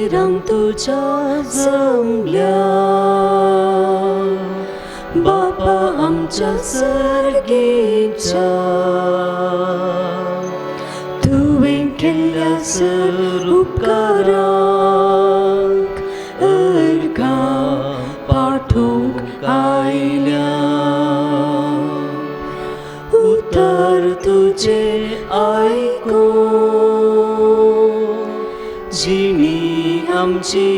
मंदिरांत तुझ्या जमल्या बापा आमच्या सर्गीच्या तुवें केल्ल्या सर उपकारांक अर्घां पाठोवंक आयल्या उतर तुझे आयकून जिणी आमची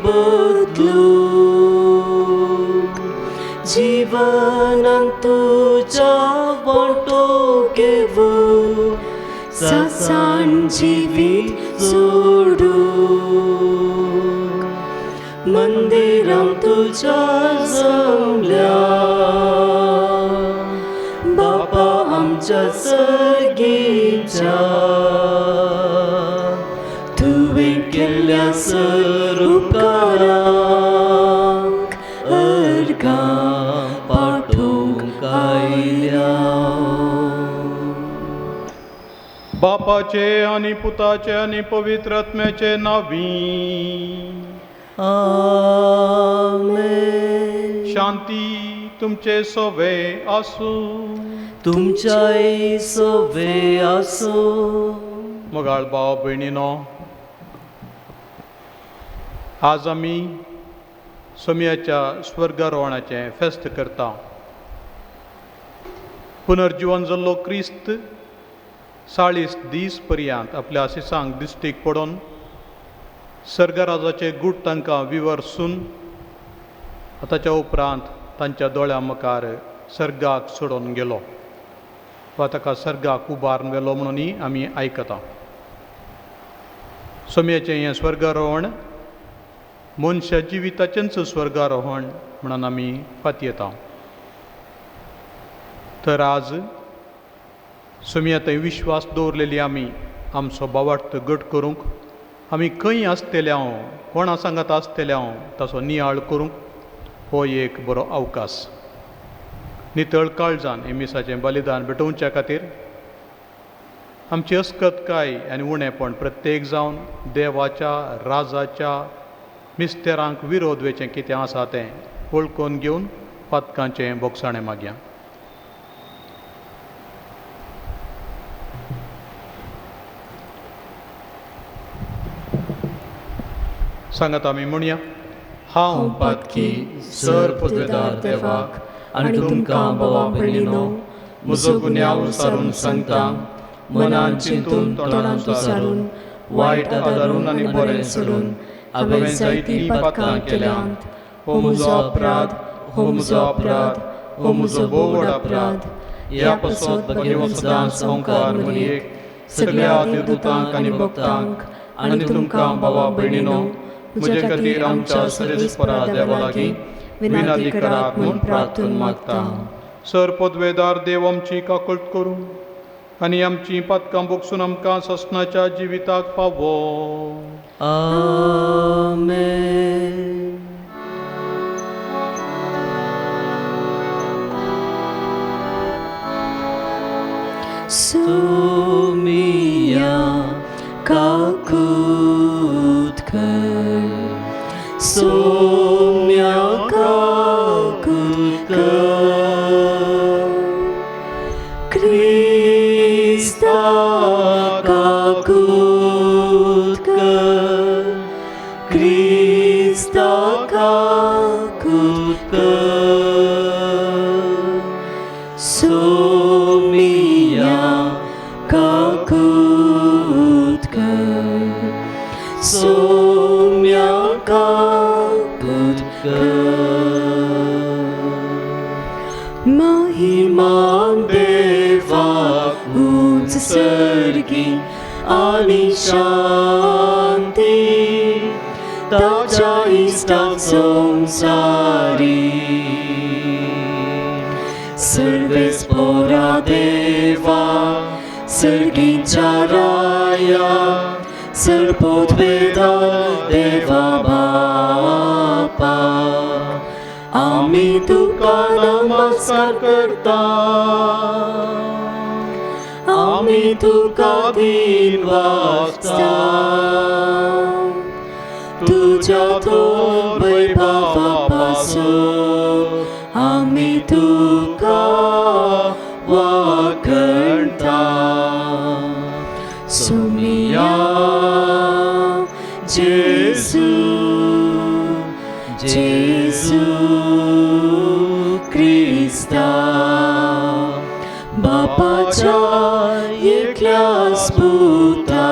बदलूंक जीवनांत तुझ्या वांटो घेवूं सासान जिवीत जोडूंक मंदिरांत तुझ्या जमल्या बापा आमच्या सर्गीच्या तुवें केल्ल्या सर उपकारांक अर्घां पाठोवंक आयल्या बापाचे आनी पुताचे आनी पवित्र आत्म्याचे नांवी आमेन. शांती तुमचे सोवे आसूं तुमच्याय सोवे आसूं. मोगाळ भाव भयणीनो, आज आमी सोमयाच्या स्वर्गारोहणाचें फेस्त करता. पुनर्जीवन जाल्लो क्रिस्त 40 दीस पर्यंत आपल्या आशिसांक दिश्टीक पडोवन सर्गराजाचे गूट तांकां विवरसून ताच्या उपरांत तांच्या दोळ्या मुखार सर्गाक सोडून गेलो वा ताका सर्गाक उबारून व्हेलो म्हणूनय आमी आयकता. सोमयाचें हें स्वर्गारोहण मनशा जिविताचेंच स्वर्गारोहण म्हणून आमी फातयेता. तर आज सोमया थंय विश्वास दवरलेली आमी आमचो भावार्थ घट करूंक, आमी खंय आसतले हांव कोणा सांगात आसतले हांव ताचो नियाळ करूंक हो एक बरो अवकाश. नितळ काळजान हे मिसाचें बलिदान भेटोवच्या खातीर आमची अस्कतकाय आनी उणेपण प्रत्येक जावन देवाच्या राजाच्या मिस्तेरांक विरोध वेचें कितें आसा तें वळखून घेवन पातकांचें बोगसाणें मागया. सांगात आमी म्हणया. हांव पातकी सर पदवेदार देवाक आनी तुमकां भावा भयणीनो म्हजो गुन्यांव सारून सांगता. मनान चिंतून तोंडान विचारून वायट आदारून आनी बरें सोडून हांवें जायतीं पातकां केल्यांत. हो म्हजो अपराध, हो म्हजो अपराध, हो म्हजो भोव व्हड अपराध. ह्या पासत भगेवन सदांच संवकार मनयेक सगळ्या देवदूतांक आनी भक्तांक आनी तुमकां भावा भयणीनो म्हजे खातीर आमच्या सर्वेस्परा देवा लागीं विनाती करात म्हूण प्रार्थना मागता. सर पदवेदार देव आमची काकूळट करूं आनी आमची पातकां बोगसून आमकां ससनाच्या जिविताक पावो. आमेन. सोमया काकूट कर, सोम्या काकूट कर, क्रिस्ता काकूट कर, क्रिस्ता काकूट कर, सोम्या काकूट कर, सोम्या काकूट कर. महिमान देवाक उंच सर्गी आनी शांती ताच्या इश्टाक संवसारी. सर्वेस्परा देवा सर्गीच्या राया सर्पोद्वेदार देवा बापा आमी तुका नमस्कार करता. आमी तुका दिन वाजता. तुझ्या थोर वैभवापासून आम्ही तुका वखणटा. सुमिया जेजू जेजू क्रिस्ता, बापाच्या एकल्याच पुता.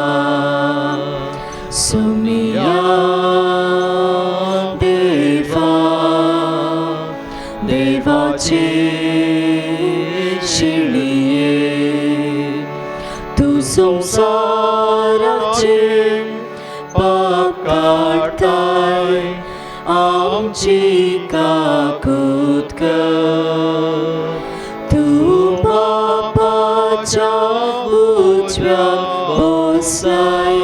सुमिया देवा देवाचे शिणिये, तू संसाराचे पाप काढताय, आमची काकूत कर. तू बापाच्या उजव्या बसलाय,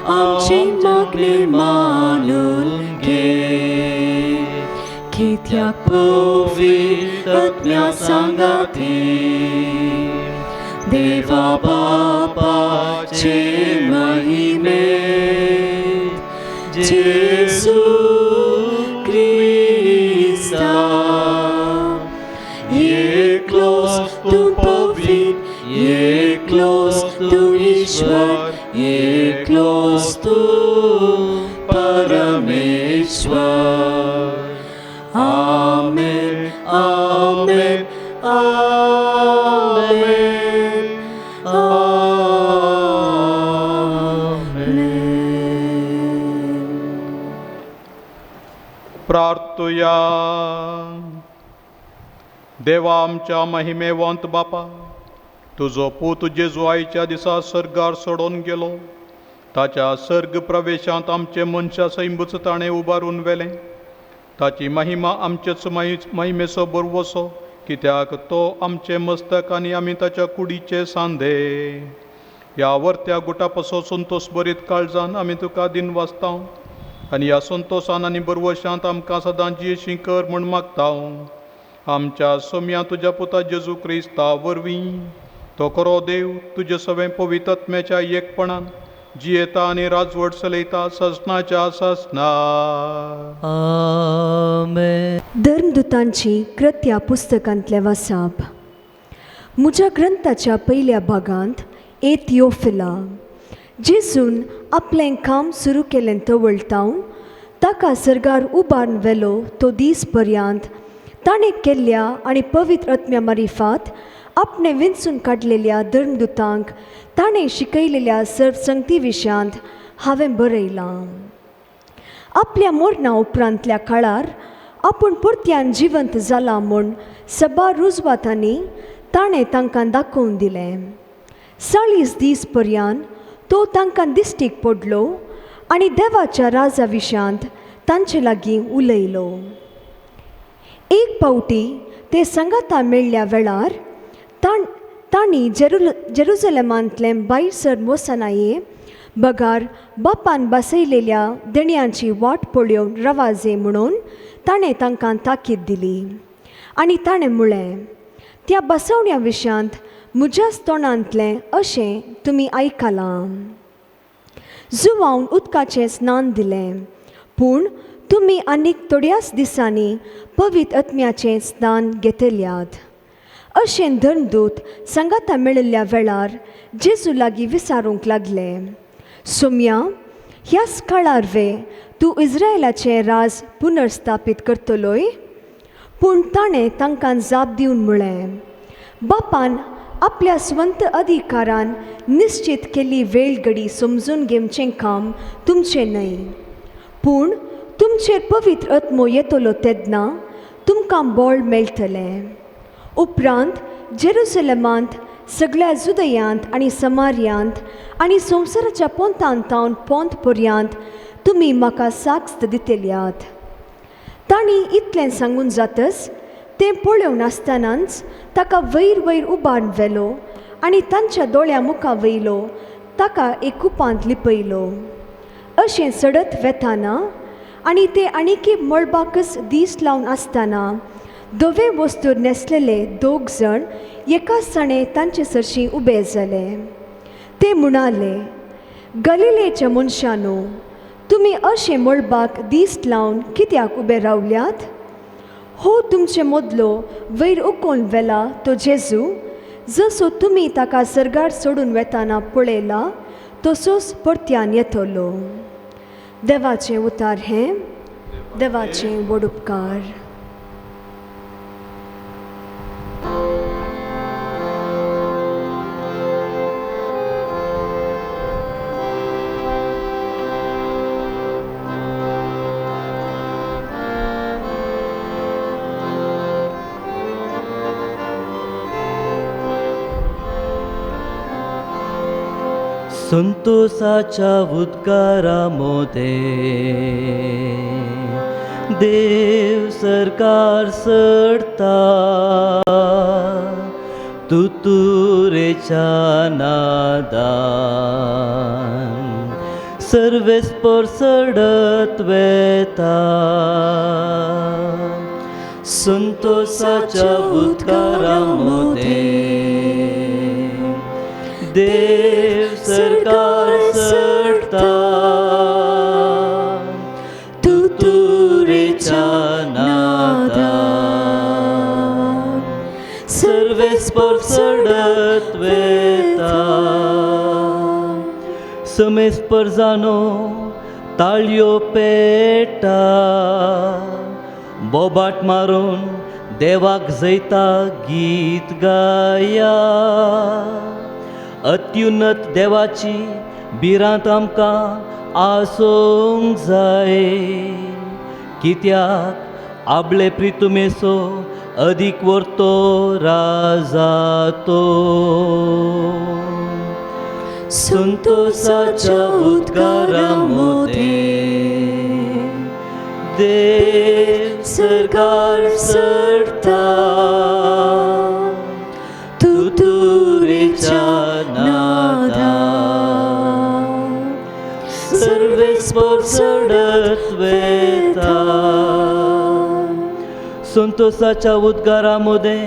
आमची मागणी मानून घे. कित्याक पवित्र आत्म्या सांगाती देवा बापाचे महिमे. जेजू क्रिस्ता एकलोस तू पवित्र, एकलोस तू ईश्वर, एकलोस तू परमेश्वर. आमेन आमेन आमेन आमेन. प्रार्थुया. देवा आमच्या महिमेवंत बापा, तुझो पूत जेजू आयच्या दिसा सर्गार सोडून गेलो. ताच्या सर्ग प्रवेशांत आमचे मनशा सैंबूच ताणें उबारून व्हेलें. ताची महिमा आमचेच महिमेचो बरवसो, कित्याक तो आमचे मस्तक आनी आमी ताच्या कुडीचे सांदे. ह्या वर्त्या गुटा पासो संतोश बरीत काळजान आमी तुका दिन वाचता, आनी ह्या संतोशान आनी बरवशांत आमकां सदां जियेशी कर म्हूण मागता. आमच्या सोम्या तुज्या पुता जेजू क्रिस्ता वरवीं तो खरो देव तुजे सवें पवित्र आत्म्याच्या एकपणान जियेता आनी राजवट चलयता ससनाच्या ससना. आमेन. धर्मदुतांची कृत्या पुस्तकांतले वाचप. म्हज्या ग्रंथाच्या पयल्या भागांत ए थियोफिला, जेजून आपलें काम सुरू केलें तवळटावन ताका सर्गार उबारून व्हेलो तो दीस पर्यंत ताणें केल्ल्या आनी पवित्र आत्म्या मारिफात आपणे विंचून काडलेल्या धर्मदुतांक ताणें शिकयलेल्या सर्वसंगती विशयांत हांवें बरयलां. आपल्या मरणा उपरांतल्या काळार आपूण परत्यान जिवंत जाला म्हूण सभा रुजवातांनी ताणें तांकां दाखोवन दिलें. 40 दीस पर्यंत तो तांकां दिश्टीक पडलो आनी देवाच्या राजा विशयांत तांचे लागीं उलयलो. एक पावटी ते संगाता मेळ्ळ्या वेळार तांणी जेरुजलेमांतलें भायर सर वचनाये बगार बापान बसयलेल्या देण्यांची वाट पळोवन रवाजे म्हणून ताणें तांकां ताकीद दिली. आनी ताणें म्हळें, त्या बसवण्या विशयांत म्हज्याच तोंडांतलें अशें तुमी आयकलां. जुवावन उदकाचें स्नान दिलें, पूण तुमी आनीक थोड्याच दिसांनी पवित्र आत्म्याचें स्नान घेतल्यात. अशें धर्मदूत सांगाता मेळिल्ल्या वेळार जेजू लागीं विचारूंक लागले, सोम्या, ह्याच काळार तूं इस्रायलाचें राज पुनर्स्थापीत करतलोय? पूण ताणें तांकां जाप दिवन म्हळें, बापान आपल्या स्वंत अधिकारान निश्चित केल्ली वेळ घडी समजून घेवचें काम तुमचें न्हय, पूण तुमचेर पवित्र आत्मो येतलो तेन्ना तुमकां बळ मेळटलें. उपरांत जेरुसलेमांत, सगळ्या जुदयांत आनी समार्यांत आनी संवसाराच्या पोंतांतावन पोंत पर्यंत तुमी म्हाका साक्ष दितल्यात. तांणी इतलें सांगून जातच तें पळोवन आसतनाच ताका वयर वयर उबारून व्हेलो आनी तांच्या दोळ्या मुखां वयलो ताका एक कुपांत लिपयलो. अशें सडत वेताना आनी ते आनीक मळबाकच दीस लावन आसतना धवे वस्तूर न्हेसलेले 2 जाण एकाच साणे तांचे सरशीं उबे जाले. ते म्हणाले, गलिलेच्या मनशांनो, तुमी अशें मळबाक दीस लावन कित्याक उबे रावल्यात? हो तुमचे मदलो वयर उखोवन व्हेला तो जेजू, जसो तुमी ताका सर्गार सोडून वेताना पळयला तसोच परत्यान येतलो. देवाचें उतार हें, देवाचें व्हड उपकार. संतोषाच्या उद्गारामध्ये देव सरकार सरता, तुतुरेच्या नादान सर्वेस्पर सडत वेता. संतोषाच्या उद्गारामध्ये देव सरकार सरता, तुतुरेच्या नादान सर्वेस्पर सडत वेता. समेस्पर जानो ताळयो पेटा, बोबाट मारून देवाक जैता गीत गाया. अत्युन्नत देवाची बिरांत आमकां आसोंक जाय, कित्याक आपले प्रितुमेसो अदीक वर्तो राजातो. संतोषाच्या उद्गारामध्ये देव सरकार सरता, तुतुरेच्या नादान सर्वेस्पर सडत वेता. संतोषाच्या उद्गारामध्ये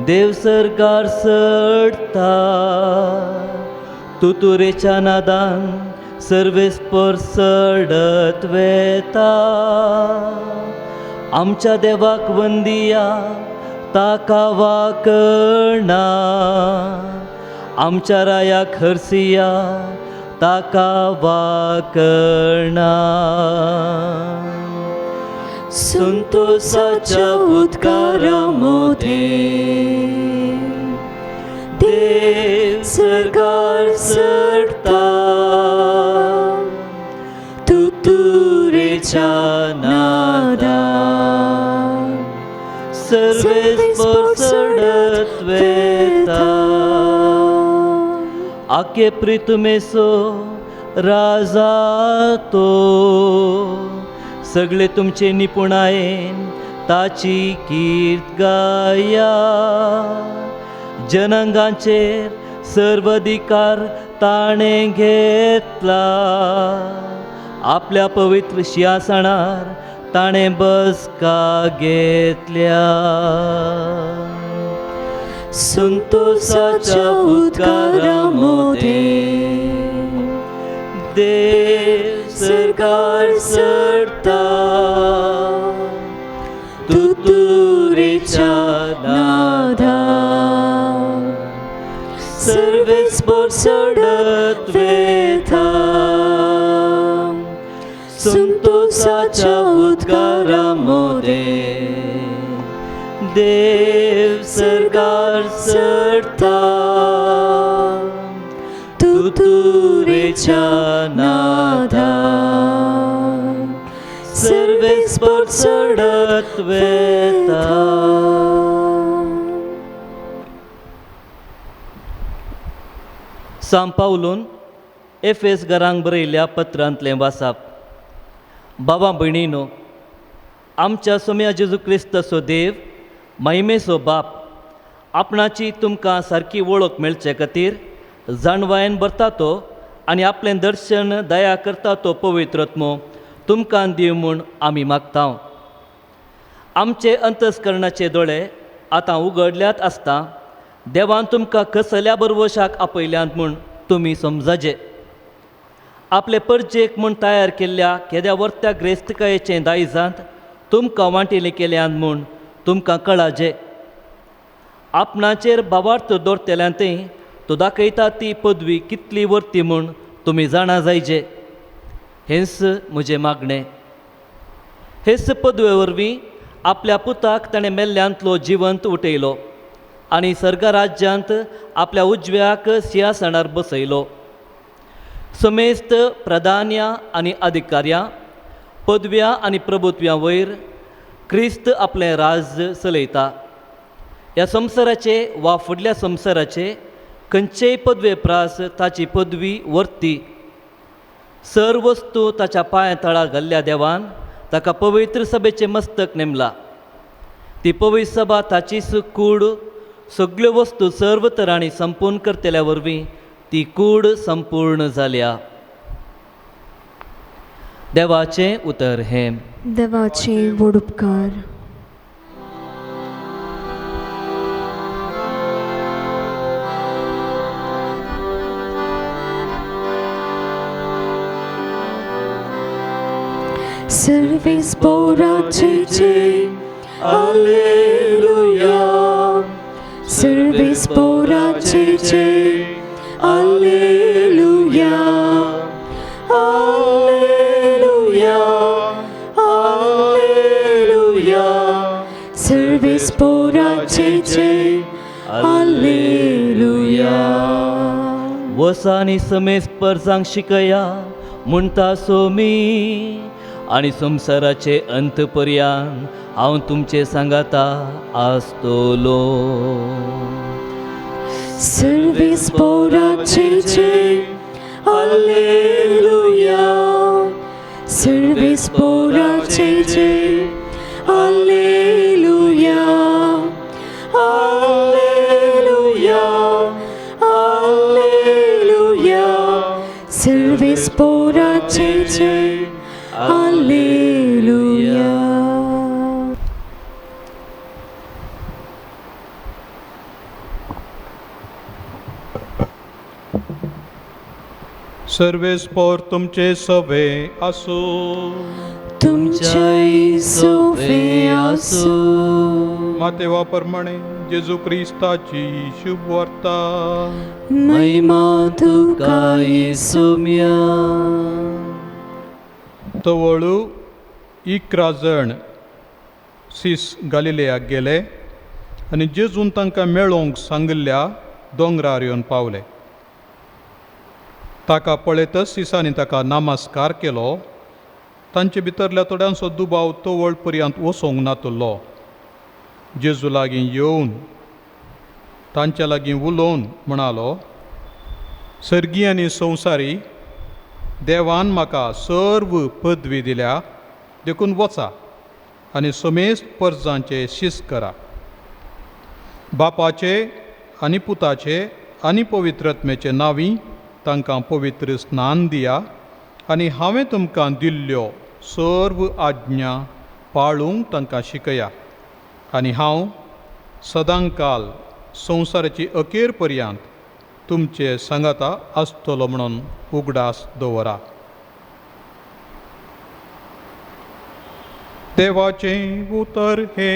देव सरकार सरता, तुतुरेच्या नादान सर्वेस्पर सडत वेता. आमच्या देवाक वंदिया ताका वाकणा, आमच्या रायाक हरसिया ताका वाकणा. संतोषाच्या उद्गारामध्ये देव सरकार सरता, तुतुरेच्या नादान सर्वेस्पर सडत वेता. आके प्रितुमेसो राजा तो, सगळे तुमचे निपुणायेन ताची कीर्त गाया. जनांगांचेर सर्व अधिकार ताणें घेतला, आपल्या पवित्र सिंहासनार ताणें बसका घेतल्या. संतोषाच्या उद्गारामध्ये देव सरकार सरता, तुतुरेच्या नादान सर्वेस्पर सडत वेता. संतोषाच्या उद्गारामध्ये देव सरकार सरता, तुतुरेच्या नादान सर्वेस्पर सडत वेता. सांत पावलून एफेस घरांक बरयल्ल्या पत्रांतलें वाचप. बाबा भयणीनो, आमच्या सोम्या जेजू क्रिस्तसो देव, महिमेचो बाप, आपणाची तुमकां सारकी वळख मेळचे खातीर जाणवायेन भरता तो आनी आपलें दर्शन दया करता तो पवित्रत्मो तुमकां दिव म्हूण आमी मागता. आमचे अंतस्करणाचे दोळे आतां उगडल्यात आसता देवान तुमकां कसल्या बरवशाक आपयल्यांत म्हूण तुमी समजाजे. आपले परजेक म्हूण तयार केल्ल्या केद्या वर्त्या ग्रेस्तकायेचें दायजांत तुमकां वांटिलें केल्यान म्हूण तुमकां कळाजें. आपणाचेर बाबार्थ दवरतेल्यांतय तो दाखयता ती पदवी कितली वर्ती म्हूण तुमी जाणा जायजे. हेंच म्हजें मागणें. हेच पदवे वरवीं आपल्या पुताक ताणें मेल्ल्यांतलो जिवंत उठयलो आनी सर्गराज्यांत आपल्या उजव्याक सिंहासनार बसयलो. समेस्त प्रधान्या आनी अधिकाऱ्यां, पदव्या आनी प्रभुत्व्यां वयर क्रिस्त आपलें राज चलयता. ह्या संवसाराचे वा फुडल्या संवसाराचे खंयचेय पदवे प्रास ताची पदवी वर्ती. सर वस्तू ताच्या पांया तळा घाल्ल्या देवान ताका पवित्र सभेचें मस्तक नेमला. ती पवित्र सभा ताचीच कूड. सगळ्यो वस्तू सर्व तरांनी संपूर्ण करतल्या वरवीं ती कूड संपूर्ण जाल्या. देवाचें उतर हें. देवाचे व्हड उपकार. सर्वेस बोराचे जय, हालेलुया. सर्वेस बोराचे जय, हालेलुया. Hallelujah, hallelujah. सर्वेस बोराचे जय, हालेलुया. वसांनी समेस्त परजांक शिकया म्हणटा सोमी आनी संवसाराचे अंत पर्यान हांव तुमचे सांगाता आसतलो. सर्वेस बोराचे जय, हालेलुया. सर्वेस बोराचे जय, हालेलुया. Hallelujah, hallelujah. सर्वेस बोराचे जय, हालेलुया. सर्वेस्पोर तुमचे सवे आसो. तुमचे सोफे आसो. मातेवा प्रमाणे जेजू क्रिस्ताची शुभ वार्ता. महिमा तुका येसुम्या. तवळू 11 जण सीस गालिलेयाक गेले आनी जेजून तांकां मेळोवंक सांगिल्ल्या दोंगरार येवन पावले. ताका पळयतच सिसांनी ताका नमस्कार केलो. तांचे भितरल्या थोड्यांचो दुबाव तवळ पर्यंत वचोंक नातलो. जेजू लागीं येवन तांच्या लागीं उलोवन म्हणालो, सर्गी आनी संवसारी, देवान म्हाका सर्व पदवी दिल्या, देखून वचा आनी समेस्त परजांचे शिस करा. बापाचे आनी पुताचे आनी पवित्रात्म्याचे नांवी तांकां पवित्र स्नान दिया आनी हांवें तुमकां दिल्ल्यो सर्व आज्ञा पाळूंक तांकां शिकया. आनी हांव सदांकाल संवसाराची अखेर पर्यंत तुमचे सांगाता आसतलो म्हणून उगडास दवरा. देवाचें उतर हे.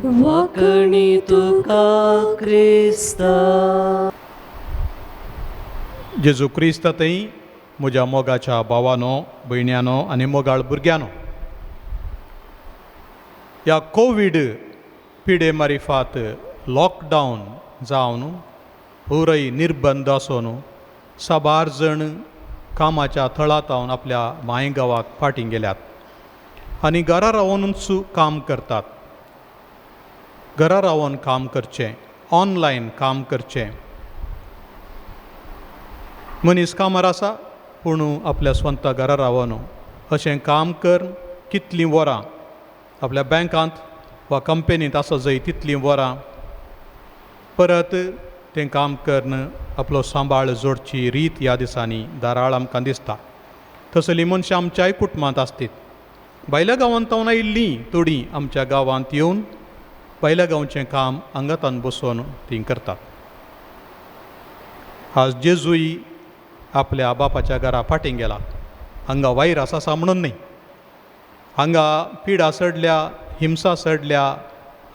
वाकणी तुका क्रिस्ता. जेजू क्रिस्तातय म्हज्या मोगाच्या भावानो, भयण्यानो आनी मोगाळ भुरग्यानो, ह्या कोवीड पिडे मारिफात लॉकडावन जावन पुरय निर्बंध आसून साबार जण कामाच्या थळांतावन आपल्या मायगांवाक फाटीं गेल्यात आनी घरा रावनूच काम करतात. घरा रावन काम करचें, ऑनलायन काम करचें. मनीस कामार आसा पूण आपल्या स्वता घरा रावन अशें काम कर कितलीं वरां आपल्या बँकांत वा कंपनींत आसा जंय तितलीं वरां परत तें काम करन आपलो सांबाळ जोडची रीत ह्या दिसांनी दाराळ आमकां दिसता. तसलीं मनशां आमच्याय कुटुंबांत आसतात. भायल्या गांवांतावन आयिल्लीं थोडीं आमच्या गांवांत येवन भायल्या गांवचें काम आंगातान बसोवन तीं करतात. आज जेजूय आपल्या बापाच्या घरा फाटीं गेला. हांगा वायरस आसा म्हणून न्ही, हांगा पिडा सडल्या, हिंसा सडल्या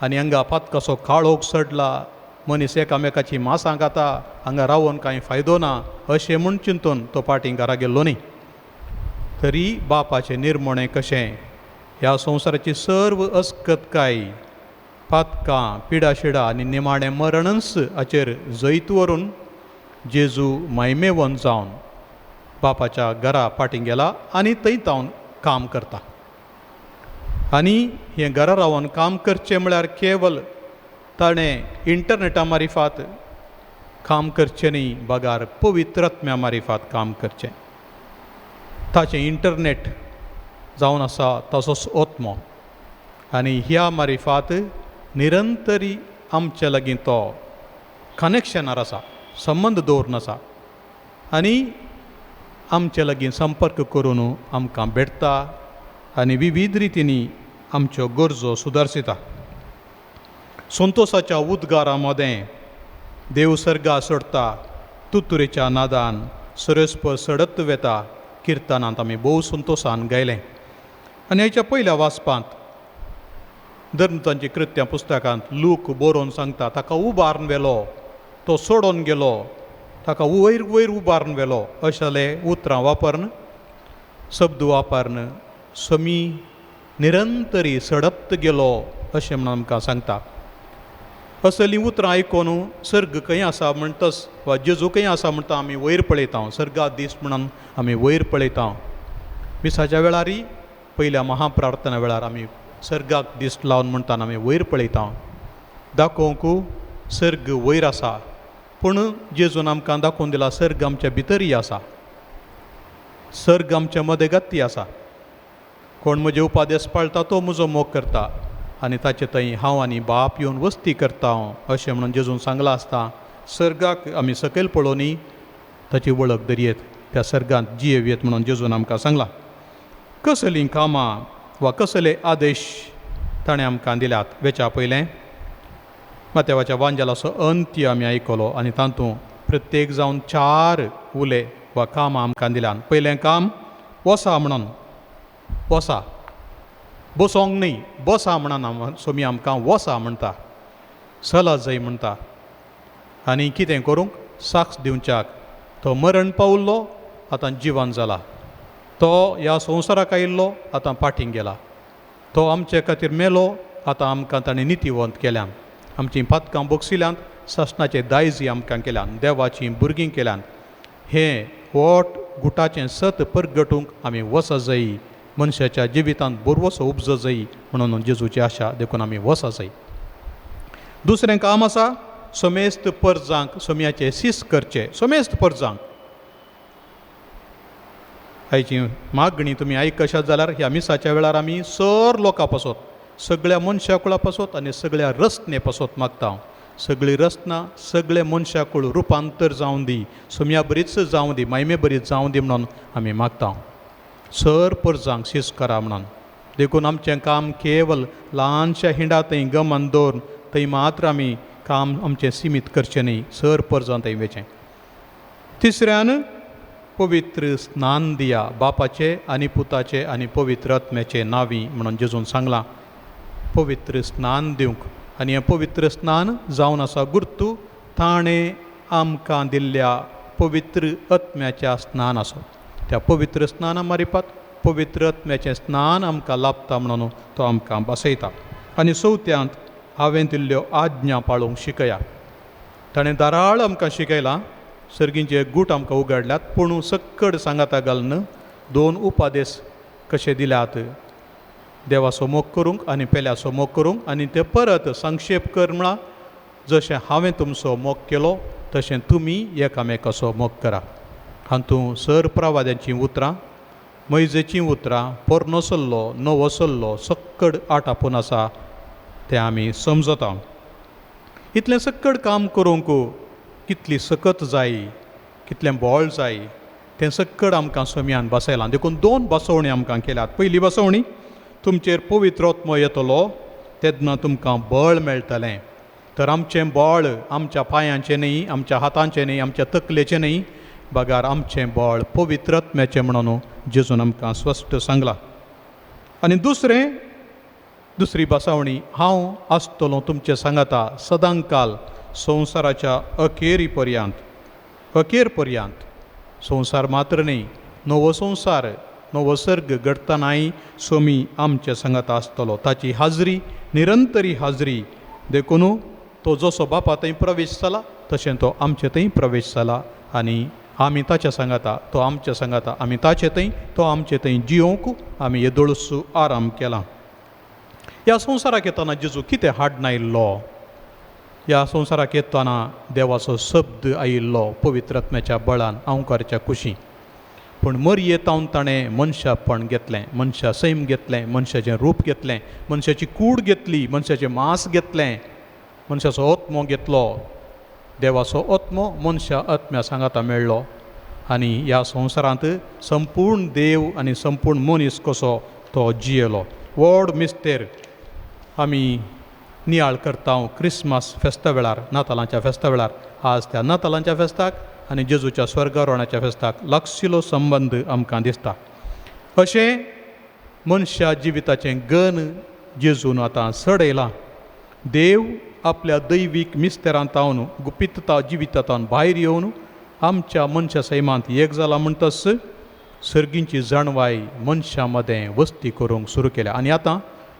आनी हांगा पातकाचो काळोख सडला, मनीस एकामेकाची मांसां खाता, हांगा रावून कांय फायदो ना अशें म्हूण चिंतून तो फाटीं घरा गेल्लो न्ही. तरी बापाचें निर्मणें कशें, ह्या संवसाराची सर्व अस्कतकाय, पातकां, पिडाशिडा आनी निमाणें मरणच हाचेर जैत व्हरून जेजू महिमेवन जावन बापाच्या घरा फाटीं गेला आनी थंय जावन काम करता. आनी हें घरा रावन काम करचें म्हळ्यार केवल ताणें इंटरनेटा मारिफात काम करचें न्ही, बगार पवित्र आत्म्या मारिफात काम करचें. ताचें इंटरनेट जावन आसा तसोच आत्मो, आनी ह्या मारिफात निरंतरी आमचे लागीं तो कनेक्शनार आसा, संबंद दवरून आसा आनी आमचे लागीं संपर्क करून आमकां भेटता आनी विविध रितींनी आमच्यो गरजो सुदारसिता. संतोशाच्या उद्गारा मदें देव सर्गा सोडटा, तुतुरेच्या नादान सरस्पर सडत वेता किर्तनांत आमी भोव संतोशान गायलें. आनी हेच्या पयल्या वाचपांत धर्मतांची कृत्यां पुस्तकांत लूक बरोवन सांगता, ताका उबारून व्हेलो, तो सोडून गेलो, ताका वयर वयर उबारून व्हेलो अशें उतरां वापरन, शब्द वापरन समी निरंतरी सडत गेलो अशें म्हणून आमकां सांगता. असलीं उतरां आयकून सर्ग खंय आसा म्हणटस वा जेजू खंय आसा म्हणटा आमी वयर पळयता, सर्गा दीस म्हणून आमी वयर पळयता. मिसाच्या वेळारय पयल्या महाप्रार्थना वेळार आमी सर्गाक दीस लावन म्हणटाना आमी वयर पळयता. दाखोवंक सर्ग वयर आसा, पूण जेजून आमकां दाखोवन दिला सर्ग आमच्या भितरय आसा, सर्ग आमच्या मदेगती आसा. कोण म्हजे उपादेश पाळटा तो म्हजो मोग करता आनी ताचे थंय हांव आनी बाप येवन वस्ती करता अशें म्हणून जेजून सांगलां आसता. सर्गाक आमी सकयल पळोवनी ताची वळख धरयेत, त्या सर्गांत जियेवयेत म्हणून जेजून आमकां सांगलां. कसलीं कामां वा कसले आदेश ताणें आमकां दिल्यात. वेच्या पयलें मातेवाच्या वांजेलाचो अंत्य आमी आयकलो आनी तातूंत प्रत्येक जावन 4 उले वा कामां आमकां दिल्यान. पयलें काम वसा म्हणून, वसा, बसोंक न्ही, बसा म्हणना सोमी आमकां वसा म्हणटा, सला जाय म्हणटा. आनी कितें करूंक, साक्ष दिवच्याक. तो मरण पावल्लो, आतां जिवन जाला. तो ह्या संवसाराक आयिल्लो, आतां फाटीं गेला. तो आमचे खातीर मेलो, आतां आमकां ताणें नितीवंत केल्यान. आमचीं पातकां बोगसिल्यांत, सासणाचे दायज आमकां केल्यान, देवाचीं भुरगीं केल्यान. हें वोट गुटाचें सत परगटूंक आमी वसा जायी, मनशाच्या जिवितांत बरवसो उपजो जायी म्हणून जेजूची आशा देखून आमी वसा जायी. दुसरें काम आसा समेस्त परजांक सोम्याचें सीस करचें. समेस्त परजांक हाची मागणी तुमी आयकशात जाल्यार ह्या मिसाच्या वेळार आमी सर लोकां पासत, सगळ्या मनशाकुळा पासत आनी सगळ्या रस्त्ने पासत मागता. सगळीं रस्त्नां सगळे मनशाकुळ रुपांतर जावं दी, सोम्या बरीच जावं दी, मायमे बरीच जावं दी म्हणून आमी मागता. सर परजांक सीस करा म्हणून. देखून आमचें काम केवल ल्हानशा हिंडा थंय गमान दवरून थंय मात्र आमी काम आमचें सीमीत करचें न्ही, सर परजां थंय वेचें. तिसऱ्यान पवित्र स्नान दिया, बापाचे आनी पुताचे आनी पवित्र आत्म्याचे नांवी म्हणून जेजून सांगलां. पवित्र स्नान दिवंक आनी हें पवित्र स्नान जावन आसा गुर्तू ताणें आमकां दिल्ल्या पवित्र आत्म्याच्या स्नान आसो. त्या पवित्र स्नाना मारिफात पवित्र आत्म्याचें स्नान आमकां लाभता म्हणून तो आमकां बसयता. आनी चवथ्यांत हांवें दिल्ल्यो आज्ञा पाळूंक शिकया. ताणें दाराळ आमकां शिकयलां, सर्गींचे गूट आमकां उगडल्यात, पूण सक्कड सांगाता घालन 2 उपादेश कशे दिल्यात. देवाचो मोग करूंक आनी पेल्याचो मोग करूंक, आनी ते परत संक्षेप कर म्हळ्यार जशें हांवें तुमचो मोग केलो तशें तुमी एकामेकाचो मोग करा. हातूंत सर प्रवाद्यांचीं उतरां, मैजेचीं उतरां, पोरनो सल्लो, नवो सल्लो सक्कड आटापून आसा तें आमी समजता. इतलें सक्कड काम करूंक कितली सकत जाय, कितलें बळ जाय तें सक्कड आमकां सोम्यान बसयलां. देखून 2 बसवणी आमकां केल्यात. पयली बसवणी, तुमचेर पवित्र आत्मो येतलो तेन्ना तुमकां बळ मेळटलें. तर आमचें बळ आमच्या पांयांचें न्ही, आमच्या हातांचें न्ही, आमच्या तकलेचें न्ही, बागार आमचें बळ पवित्र आत्म्याचें म्हणून जेजून आमकां स्पश्ट सांगलां. आनी दुसरी बासावणी, हांव आसतलों तुमचे सांगाता सदांकाल संवसाराच्या अखेर पर्यंत. संवसार मात्र न्ही, नवो संवसार नवो सर्ग घडटनाय सोमी आमचे सांगाता आसतलो. ताची हाजरी निरंतरी हाजरी देखून तो जसो बापा थंय प्रवेश जाला तशें तो आमचे थंय प्रवेश जाला. आनी आमी ताच्या सांगाता, तो आमच्या सांगाता, आमी ताचे थंय, तो आमचे थंय जियोंक आमी येदोळस आराम केला. ह्या संवसाराक येताना जेजू कितें हाडून आयिल्लो? ह्या संवसाराक येताना देवाचो शब्द आयिल्लो पवित्र आत्म्याच्या बळान अवंकारच्या कुशी. पूण मरयेतावन ताणें मनशापण घेतलें, मनशा सैम घेतलें, मनशाचें रूप घेतलें, मनशाची कूड घेतली, मनशाचें मांस घेतलें, मनशाचो आत्मो घेतलो. देवाचो आत्मो मनशा आत्म्या सांगाता मेळ्ळो. आनी ह्या संवसारांत संपूर्ण देव आनी संपूर्ण मनीस कसो तो जियेलो. व्हड मिस्तेर आमी नियाळ करता क्रिस्मस फेस्ता वेळार, नातालांच्या फेस्ता वेळार. आज त्या नातालांच्या फेस्ताक आनी जेजूच्या स्वर्गारोहणाच्या फेस्ताक लागशिल्लो संबंद आमकां दिसता. अशें मनशा जिविताचें गन जेजून आतां सडयलां. देव आपल्या दैवीक मिस्तेरांतावन गुपितता जिवितांतावन भायर येवन आमच्या मनशा सैमांत एक जाला म्हणटच सर्गींची जाणवाय मनशां मदें वस्ती करूंक सुरू केल्या. आनी आतां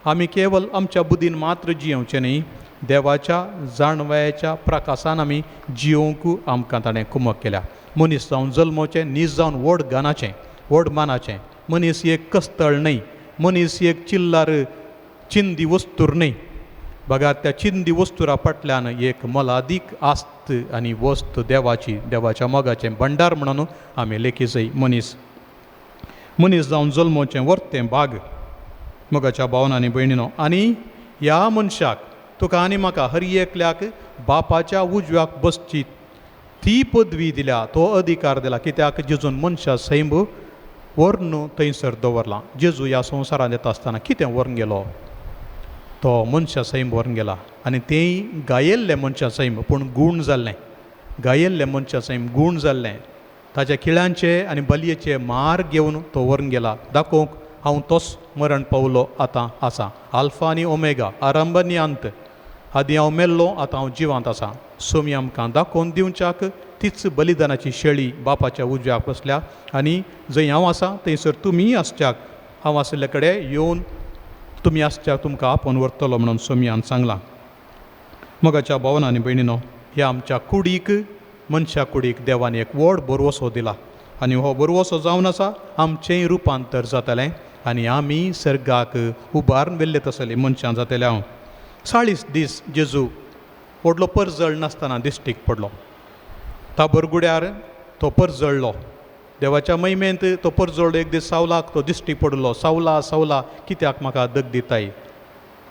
आमी केवळ आमच्या बुदीन मात्र जियोवचें न्ही, देवाच्या जाणवायाच्या प्रकाशान आमी जियोवंक आमकां ताणें कुमक केल्या. मनीस जावन जल्मोचें, नीज जावन व्हड गानाचें, व्हड मानाचें. मनीस एक कस्तळ न्ही, मनीस एक चिल्लार चिंदी वस्तूर न्ही. बघा, त्या चिंदी वस्तुरा फाटल्यान एक मोलादीक आस्त आनी वस्त देवाच्या मोगाचें भंडार म्हणून आमी लेखी मनीस जावन जल्मोचें वर्तें भाग मोगाच्या भावनांनी भयणीनो. आनी ह्या मनशाक, तुका आनी म्हाका हर एकल्याक बापाच्या उजव्याक बसची ती पदवी दिल्या, तो अधिकार दिला. कित्याक जेजून मनशा सैम व्हरून थंयसर दवरलां. जेजू ह्या संवसारांत येता आसतना कितें व्हरून गेलो? तो मनशा सैम व्हरून गेला. आनी तेंय गायिल्लें मनशा सैम, पूण गूण जाल्लें. गायिल्लें मनशा सैम गूण जाल्लें. ताच्या खिळ्यांचे आनी बलयेचे मार घेवन तो व्हरून गेला, दाखोवंक हांव तोच मरण पावलो आतां आसा. आल्फा आनी ओमेगा, आरंभ आनी अंत. आदीं हांव मेल्लो, आतां हांव जिवांत आसा. सोमी आमकां दाखोवन दिवच्याक तीच बलिदानाची शेळी बापाच्या उजव्याक बसल्या. आनी जंय हांव आसा थंयसर तुमीय आसच्याक, हांव आसले कडेन येवन तुमी आसच्याक तुमकां आपोवन व्हरतलो म्हणून सोमयान सांगलां. मोगाच्या भावनांनी भयणीनो, ह्या आमच्या कुडीक, मनशा कुडीक देवान एक व्हड बरवसो दिला. आनी हो बरवसो जावन आसा आमचेंय रुपांतर जातलें आनी आमी सर्गाक उबारून वेल्ले तसलीं मनशां जातले. 40 दीस जेजू व्हडलो परजळ नासतना दिश्टीक पडलो. ताबरगुड्यार तो परजळ्ळो. देवाच्या महिमेंत तो परजळ एक दीस सावलाक तो दिश्टी पडलो. सावला कित्याक म्हाका दग दिताय?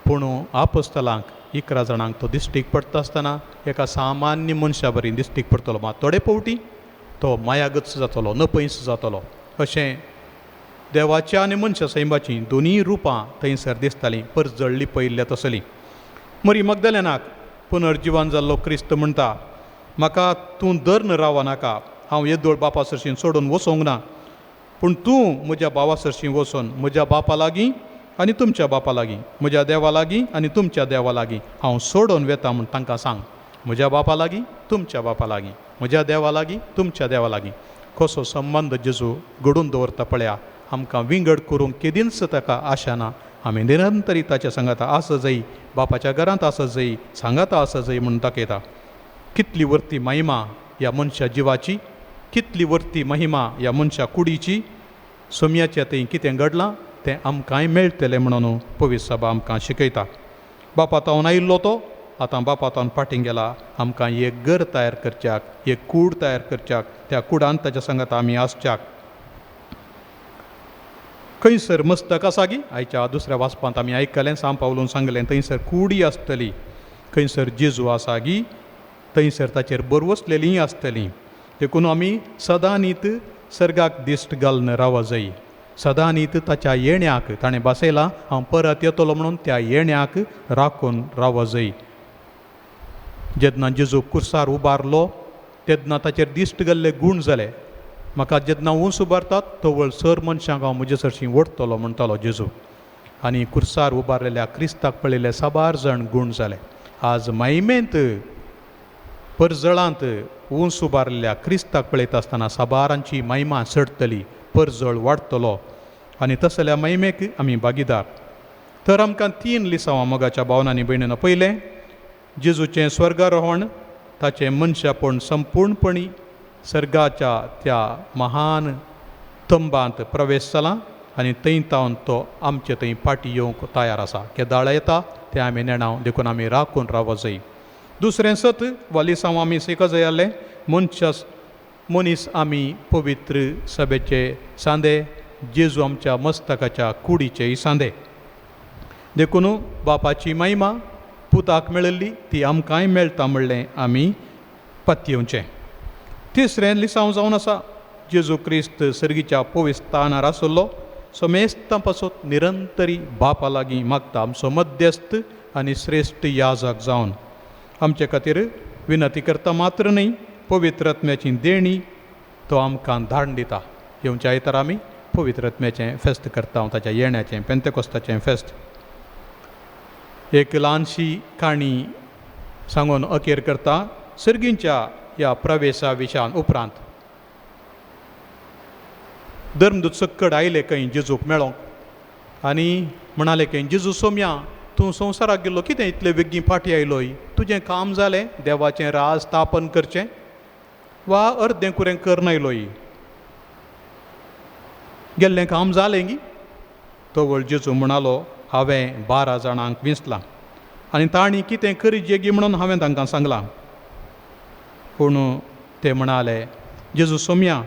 पूण आपोस्तलांक 11 जाणांक तो दिश्टीक पडटा आसतना एका सामान्य मनशा बरी दिश्टीक पडटलो. मात थोडे फावटी तो मायागच जातलो, नपयस जातलो. अशें देवाच्या आनी मनशा सैमाचीं दोनीय रुपां थंयसर दिसतालीं, परजळ्ळी पयल्ल्या तसलीं. मरी मग्दलेनाक पुनर्जिवन जाल्लो क्रिस्त म्हणटा, म्हाका तूं धर्न रावं नाका, हांव येदोळ बापा सरशीं सोडून वचोंक ना. पूण तूं म्हज्या भावा सरशीं वचून म्हज्या बापा लागीं आनी तुमच्या बापा लागीं, म्हज्या देवा लागीं आनी तुमच्या देवा लागीं हांव सोडून वेता म्हूण तांकां सांग. म्हज्या बापा लागीं, तुमच्या बापा लागीं, म्हज्या देवा लागीं, तुमच्या देवा लागीं. कसो संबंद जेजू घडोवन दवरता पळया. आमकां विंगड करूंक केदींच ताका आशा ना. आमी निरंतरी ताच्या सांगाता आस जायी, बापाच्या घरांत आस जायी, सांगाता आस जायी म्हणून दाखयता. कितली वर्ती महिमा ह्या मनशा जिवाची, कितली वर्ती महिमा ह्या मनशा कुडीची. सोमयाच्या थंय कितें घडलां तें आमकांय मेळटलें म्हणून पवित्र सभा आमकां शिकयता. बापातावन आयिल्लो तो आतां बापातावन फाटीं गेला. आमकां एक घर तयार करच्याक, एक कूड तयार करच्याक, त्या कुडांत ताच्या सांगाता आमी आसच्याक. खंयसर मस्तक आसा गी, आयच्या दुसऱ्या वाचपांत आमी आयकलें, सांब पावलून सांगलें, थंयसर कुडी आसतली. खंयसर जेजू आसा गी, थंयसर ताचेर बरवसलेलीं आसतलीं. देखून आमी सदां न्हीत सर्गाक दिश्ट घालून रावूं जायी. सदां न्हीत ताच्या येण्याक, ताणें बसयलां हांव परत येतलो म्हणून त्या येण्याक राखून रावूं जायी. जेन्ना जेजू कुर्सार उबारलो तेन्ना ताचेर दिश्ट घाल्ले गूण जाले. म्हाका जेन्ना उंच उबारतात तवळ सर मनशांक हांव म्हजे सरशी ओडटलो म्हणटालो जेजू. आनी कुर्सार उबारलेल्या क्रिस्ताक पळयले साबार जाण गूण जाले. आज महिमेंत परजळांत उंच उबारलेल्या क्रिस्ताक पळयता आसतना साबारांची महिमा चडटली, परजळ वाडटलो आनी तसल्या महिमेक आमी भागीदार. तर आमकां 3 लिसांवां मोगाच्या भावनांनी भयणीनो. पयलें, जेजूचें स्वर्गारोहण, ताचें मनशापण संपूर्णपणी सर्गाच्या त्या महान तंबांत प्रवेश जाला आनी थंय तावन तो आमचे थंय फाटीं येवंक तयार आसा. केदाळ येता तें आमी नेणाव देखून आमी राखून रावो जाय. दुसरें सत वा लिसांव आमी शिको जाय आहलें, मनीस आमी पवित्र सभेचे सांदे, जेजू आमच्या मस्तकाच्या कुडीचेय सांदे. देखून बापाची महिमा पुताक मेळिल्ली ती आमकांय मेळटा म्हणलें आमी पत्योवचें. तिसरें लिसांव जावन आसा, जेजू क्रिस्त सर्गीच्या पवित्र स्थानार आसलो समेस्तां पासून निरंतरी बापा लागीं मागता आमचो मध्यस्थ आनी श्रेश्ठ याजक जावन आमचे खातीर विनंती करता मात्र न्ही, पवित्र आत्म्याची देणी तो आमकां धाडून दिता. येवच्या आयतार आमी पवित्र आत्म्याचें फेस्त करता, ताच्या येण्याचें पेंतेकोस्ताचें फेस्त. एक ल्हानशी काणी सांगून अखेर करता. सर्गींच्या ह्या प्रवेशा विशयान उपरांत धर्मदूत सक्कड आयले खंय जेजूक मेळोंक आनी म्हणाले खंय, जेजू सोम्या, तूं संवसाराक गेल्लो कितें इतले बेगीन फाटीं आयलोय? तुजें काम जालें देवाचें राज स्थापन करचें वा अर्दें कुरें करनायलोय? गेल्लें काम जालें गी? तवळ जेजू म्हणालो, हांवें 12 जाणांक विंचलां आनी तांणी कितें करीत जेगी म्हणून हांवें तांकां सांगलां. पूण ते म्हणाले, जेजू सोम्या,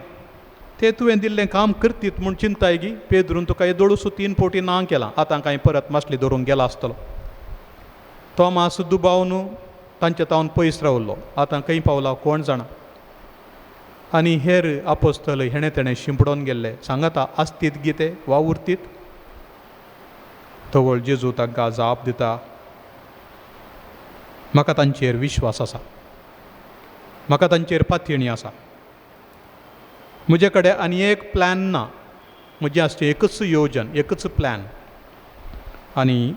ते तुवें दिल्लें काम करतीत म्हूण चिंताय गी. पेद्रून तुका हे दोळूस 3 फावटी ना केलां, आतां कांय परत मासली धरून गेला आसतलो. तोमास दुबावन तांचे तावन पयस रावल्लो, आतां खंय पावला कोण जाणा. आनी हेर आपोस्तल हेणे तेणें शिंपडोन गेल्ले, सांगाता आसतीत गी वा उरतीत? तवळ जेजू तांकां जाप दिता, म्हाका तांचेर विश्वास आसा, म्हाका तांचेर पातयणी आसा. म्हजे कडेन आनी एक प्लॅन ना, म्हजें आसचें एकच येवजन, एकच प्लॅन आनी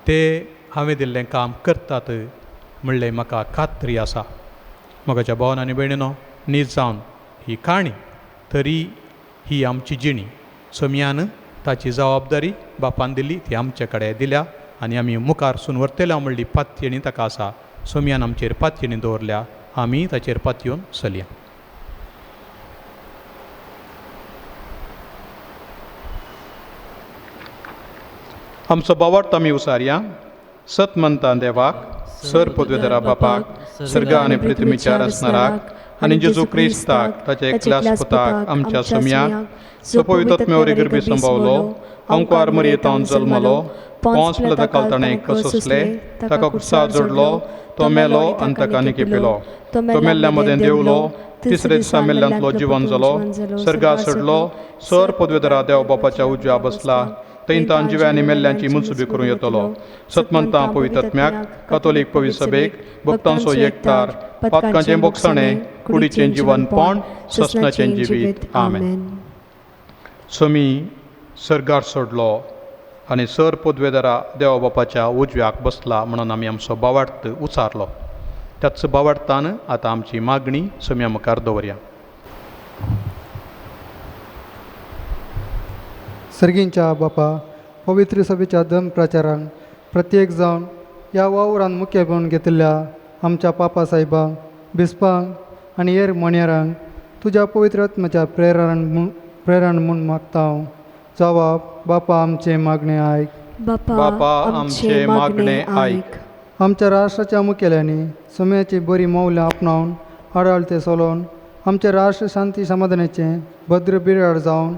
ते हांवें दिल्लें काम करतात म्हणलें म्हाका खात्री आसा. म्हाकाच्या भावांनी भयणीनो, न्हीद जावन ही काणी तरी ही आमची जिणी. सोम्यान ताची जबाबदारी बापान दिली, ती आमचे कडेन दिल्या आनी आमी मुखार सून व्हरतल्या म्हणली पातयणी ताका आसा. सोम्यान आमचेर पातयणी दवरल्या, आमी ताचेर पातयेवन चलया. आमचो बावार्थ आमी उसारया. सत म्हणटा देवाक, सर पदवेदरा बापाक, सर्ग आनी पृथ्वीचेर असणाराक आनी जेजू क्रिस्ताक, ताच्या एकल्याच पुताक, आमच्या सोम्याक, जो पवित्रत्म्यावरी गर्भी संभावलो, अंकुर मरयेंतावन जल्मलो, पोंच पिलाताकाल ताणें कसोसले, ताका कुर्सार जोडलो, तो मेलो आनी ताका निकेपिलो, तो मेल्ल्या मदें देंवलो, तिसरे दिसा मेल्ल्यांतलो जिवन जालो, सर्गा चडलो, सर पदवेदरा देव बापाच्या उजव्या बसला, थंय तान जिव्यांनी मेल्ल्यांची मुनसुबी करूं येतलो. सतमंतां पवित्रत्म्याक, कातोलीक पवित्र सभेक, भक्तांचो एकतार, पातकांचें बोगसणें, कुडीचें जिवनपण, ससनाचें जिवीत. आमेन. सोमी सर्गार सोडलो आनी सर पदवेदरा देवा बापाच्या उजव्याक बसला म्हणून आमी आमचो बावार्थ उचारलो. त्याच बावार्थान आतां आमची मागणी सोम्या मुखार दवरया. सर्गींच्या बापा, पवित्र सभेच्या धर्म प्रचारांक प्रत्येक जावन ह्या वावरांत मुख्य घेवन घेतिल्ल्या आमच्या पापा साहेबांक, बिस्पांक आनी हेर मणियारांक तुज्या पवित्र आत्म्याच्या प्रेरण म्हूण मागता हांव. जबाब, बापा आमचे मागणे आयक. बापा आमचे मागणे आयक. आमच्या राष्ट्राच्या मुखेल्यांनी सोम्याची बरी मौल्य आपणावन आडाळते सोलोवन आमचे राष्ट्र शांती समाधानाचें भद्र बिराड जावन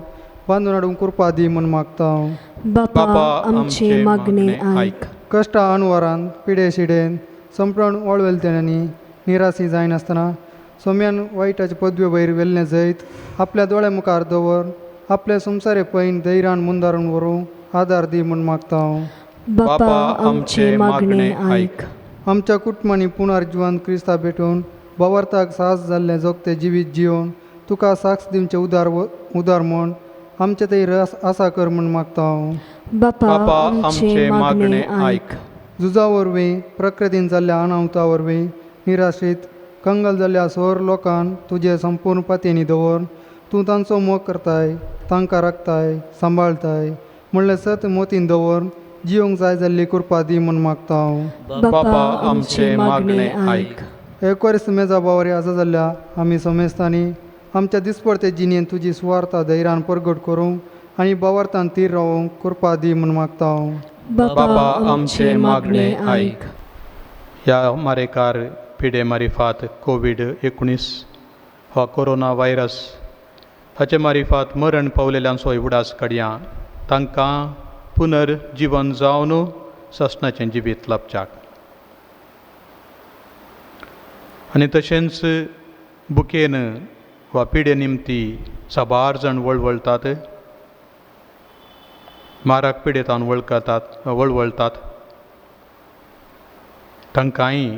बांदून हाडूंक कृपा दी म्हूण मागता हांव. बापा आमचे मागणे आयक. कश्टा अनवरांत पिडे शिडेन संप्रण वळवेलत्यांनी निराशी जायनासतना सोम्यान वायटाचे पदवे वयर वेल्लें जैत आपल्या दोळ्या मुखार दवर आपले संवसारे पैन धैर्यान मुंदारून व्हरूंक आदार दी म्हूण मागता हांव. बापा आमचे मागणे आयक. आमच्या कुटुंबांनी पुनर्जिवन क्रिस्ता भेटून बावार्थाक साहस जाल्लें जोगतें जिवीत जिवन तुका साक्ष दिवचे उदार म्हण आमचे ते रस आसा कर म्हण मागता हांव. बापा आमचे आमचे मागणे आयक. झुजा वरवीं प्रकृतीन जाल्ल्या अनावता वरवीं निराश्रीत कंगल जाल्ल्या सोर लोकांक तुजे संपूर्ण पातयेनी दवर. तूं तांचो मोग करताय, तांकां राखताय, सांबाळताय. म्हणलें सत मोतीन दवर जिवंक जाय जाल्ली कृपा दी म्हण मागता हांव. बापा आमचे मागणे आयक. एकवरीस मेजा बावरी आजा जाल्ल्या आमी समेस्तांनी आमच्या दिसपडते जिणेंत तुजी सुवार्ता धैर्यान परगट करूंक आनी बावार्थान तीर रावूंक कृपा दी म्हण मागता हांव. बापा आमचे मागणे आयक. ह्या मारेकार पिडे मारिफात कोविड-19 हो कोरोना व्हायरस हाचे मारिफात मरण पावलेल्यांचो उगडास काडया. तांकां पुनर्जीवन जावन ससनाचें जिवीत लाभच्याक. आनी तशेंच बुकेन वा पिडे निमती साबार जाण वळवळटात, माराक पिडेतान वळवळटात. तांकांय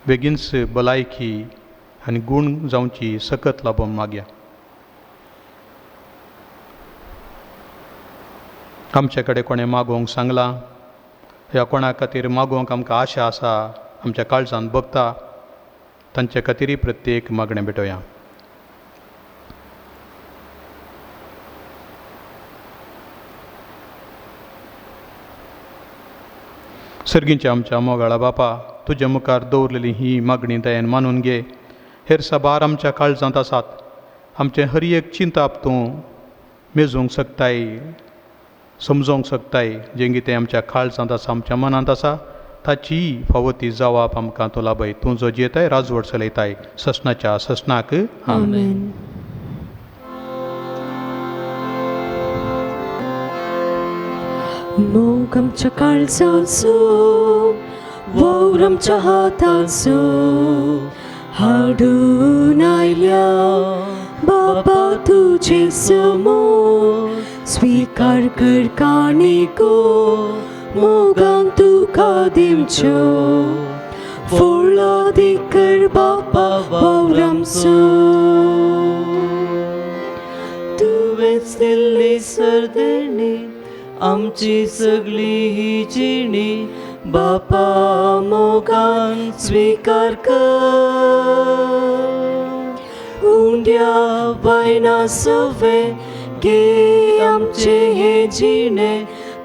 बेगीनच भलायकी आनी गूण जावची सकत लाभोवंक मागया. आमचे कडेन कोणें मागोवंक सांगलां ह्या कोणा खातीर मागोवंक आमकां आशा आसा, आमच्या काळजांत भोगता, तांचे खातीरय प्रत्येक मागणें भेटोया. सर्गींच्या आमच्या मोगाळा बापा, तुज्या मुखार दवरलेली ही मागणी दयेन मानून घे. हेर साबार आमच्या काळजांत आसात. आमचें हर एक चिंताप तूं मेजूंक शकताय, समजोवंक शकताय. जें कितें आमच्या काळजांत आसा, आमच्या मनांत आसा, ताची फावो ती जावाप आमकां तूं लाभय. तूं जो जियेताय, राजवट चलयताय. ससनाच्या ससनाक आमेन. मोग आमच्या काळजाचो, वावर आमच्या हाताचो, हाडून आयल्या बाबा तुजे समोर. स्वीकार कर काणिको मोगांक तुका दिवच्यो. फुडलो दी कर बापा वावर आमचो. तुवेंच दिल्ली सर्देणी आमची सगळी ही जिणी. बापा मोगान स्वीकार कर. उंड्या वायना सवे घे आमचे हे जिणे.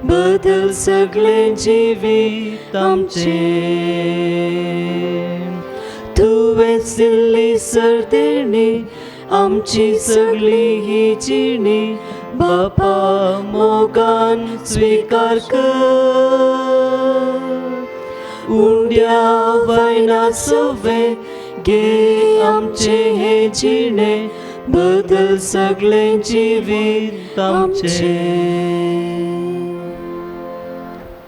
बदल सगळे जिवीत आमचे. तुवेंच दिल्ली सर्देणी आमची सगळी ही जिणी. बापा मोगान स्वीकार कर. उंड्या वायना सवे घे आमचे हे जिणे. बदल सगळे जिवीत आमचे.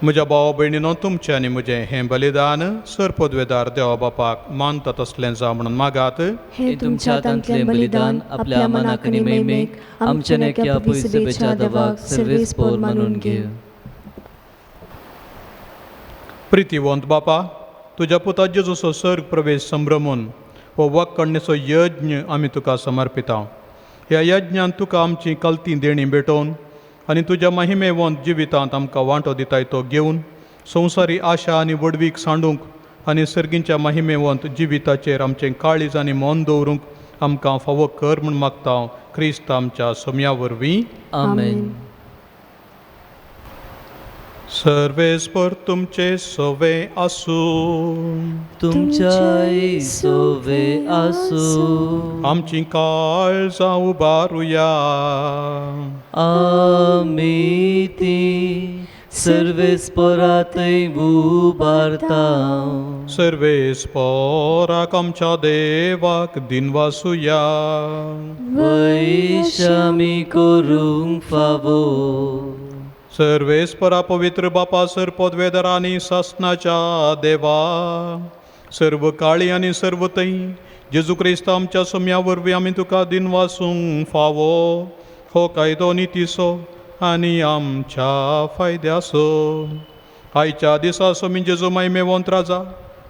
म्हज्या भाव भयणीनो, तुमचें आनी म्हजें हें बलिदान सरपदवेदार देवा बापाक मानता तसलें जा म्हणून मागात. हे तुमच्या हातांतलें बलिदान आपल्या मनाक आनी मैमेक आमच्या नेक्या पवित्रतेच्या देवाक सर्वेस्पोर मानून घेव. प्रितीवंत बापा, तुज्या पुता जेजूचो सर्ग प्रवेश संभ्रमून हो वाकणणेचो यज्ञ आमी तुका समर्पिता. ह्या यज्ञान तुका आमची कल्ती देणी भेटोवन आनी तुज्या महिमेवंत जिवितांत आमकां वांटो दिताय तो घेवन संवसारी आशा आनी वडवीक सांडूंक आनी सर्गींच्या महिमेवंत जिविताचेर आमचें काळीज आनी मोन दवरूंक आमकां फावो कर म्हूण मागता हांव क्रिस्त आमच्या सोम्या वरवीं. आमेन. सर्वेस्पर तुमचे सोवे आसूं. तुमच्याय सोवे आसूं. आमची काळजां उबारुया. आमी ती सर्वेस्परातय उबारता. सर्वेस्पराक आमच्या देवाक दिनवासुया. वैशामी करूंक फावो. सर्वेस्परा पवित्र बापा सरपदवेदर आनी सासनाच्या देवा, सर्व काळी आनी सर्वतई जेजू क्रिस्त आमच्या सोम्या वरवीं आमी तुका दिन वासूंक फावो. हो कायदो नितीसो आनी आमच्या फायद्याचो. आयच्या दिसा सोमी जेजू महिमेवंत राजा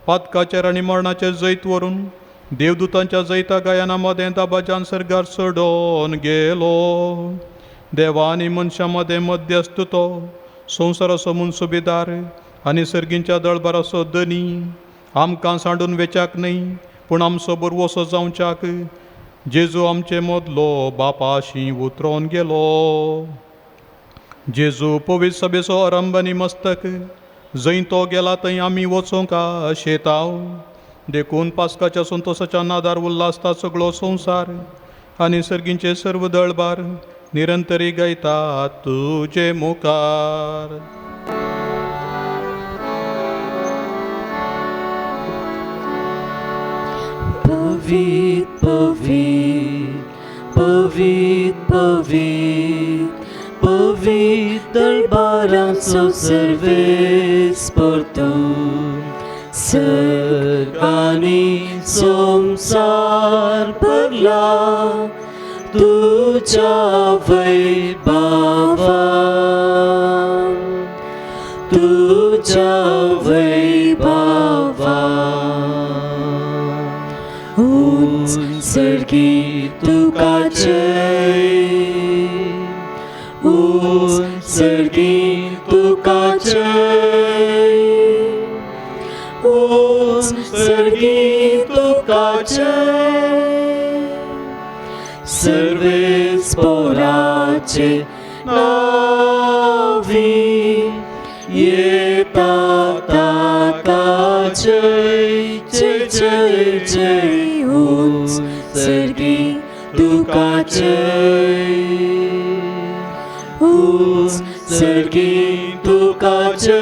पातकाचेर आनी मरणाचेर जैत व्हरून देवदूतांच्या जैता गायनामध्ये दाबाजान सर्गार चडोन गेलो. देवा आनी मनशां मदें मध्यस्थ तो, संवसाराचो मुनसुबेदार आनी सर्गींच्या दळबाराचो धनी, आमकां सांडून वेचाक न्हय पूण आमचो बरवसो जावच्याक जेजू आमचे मदलो बापाशी उतरोन गेलो. जेजू पवित्र सभेचो आरंभानी मस्तक, जंय तो गेला थंय आमी वचोंक शेताव. देखून पास्काच्या संतोशाच्या नादार उल्हासता सगळो संवसार आनी सर्गींचे सर्व दळबार निरंतरी गायतात तुजे मुखार. Pavit, pavit, pavit, pavit, pavit dălbaranțo serves portum, सर्गानी संसार भरला तुझ्या वैभवा, तुझ्या वैभवा. सर्गी तुका जय, सर्गी तुका जय, सर्गी तुका जय. सर्वेस पोराचे नावी येता ताका जय, जय जय जय. सर्गी तुका जय, सर्गी तुका जय,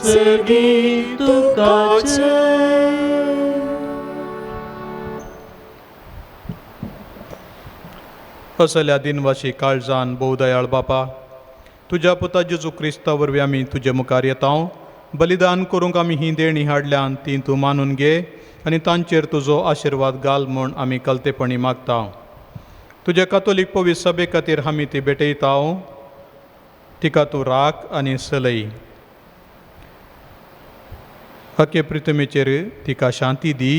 सर्गी तुका जय. असल्या दिनवाशी काळजान भोवदयाळ बापा, तुज्या पुता जेजू क्रिस्ता वरवीं आमी तुजे मुखार येतां. बलिदान करूंक आमी ही देणी हाडल्यान ती तूं मानून घे आनी तांचेर तुजो आशिर्वाद घाल म्हूण आमी कलतेपणी मागता. तुजे कातोलीक पवित्र सभे खातीर आमी ती भेटयता. तिका तूं राख आनी चलय. अखे प्रितमेचेर तिका शांती दी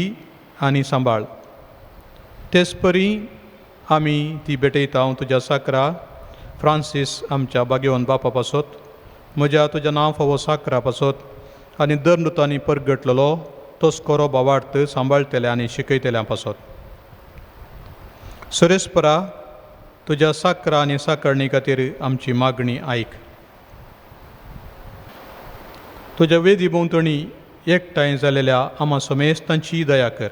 आनी सांबाळ. तेच परी आमी ती भेटयता तुज्या साकरा फ्रांसीस आमच्या बागेवन बापा पासत, म्हज्या तुजें नांव फावो साकरा पासत आनी दर नुतांनी परगटलेलो तोच कोरो भावार्थ सांबाळटल्या आनी शिकयतल्या पासत. सुरेस्परा तुज्या साकरा आनी साकरणी खातीर आमची मागणी आयक. तुज्या वेदी भोंवतणी एकठांय जालेल्या आम्हा समेस्तांची दया कर.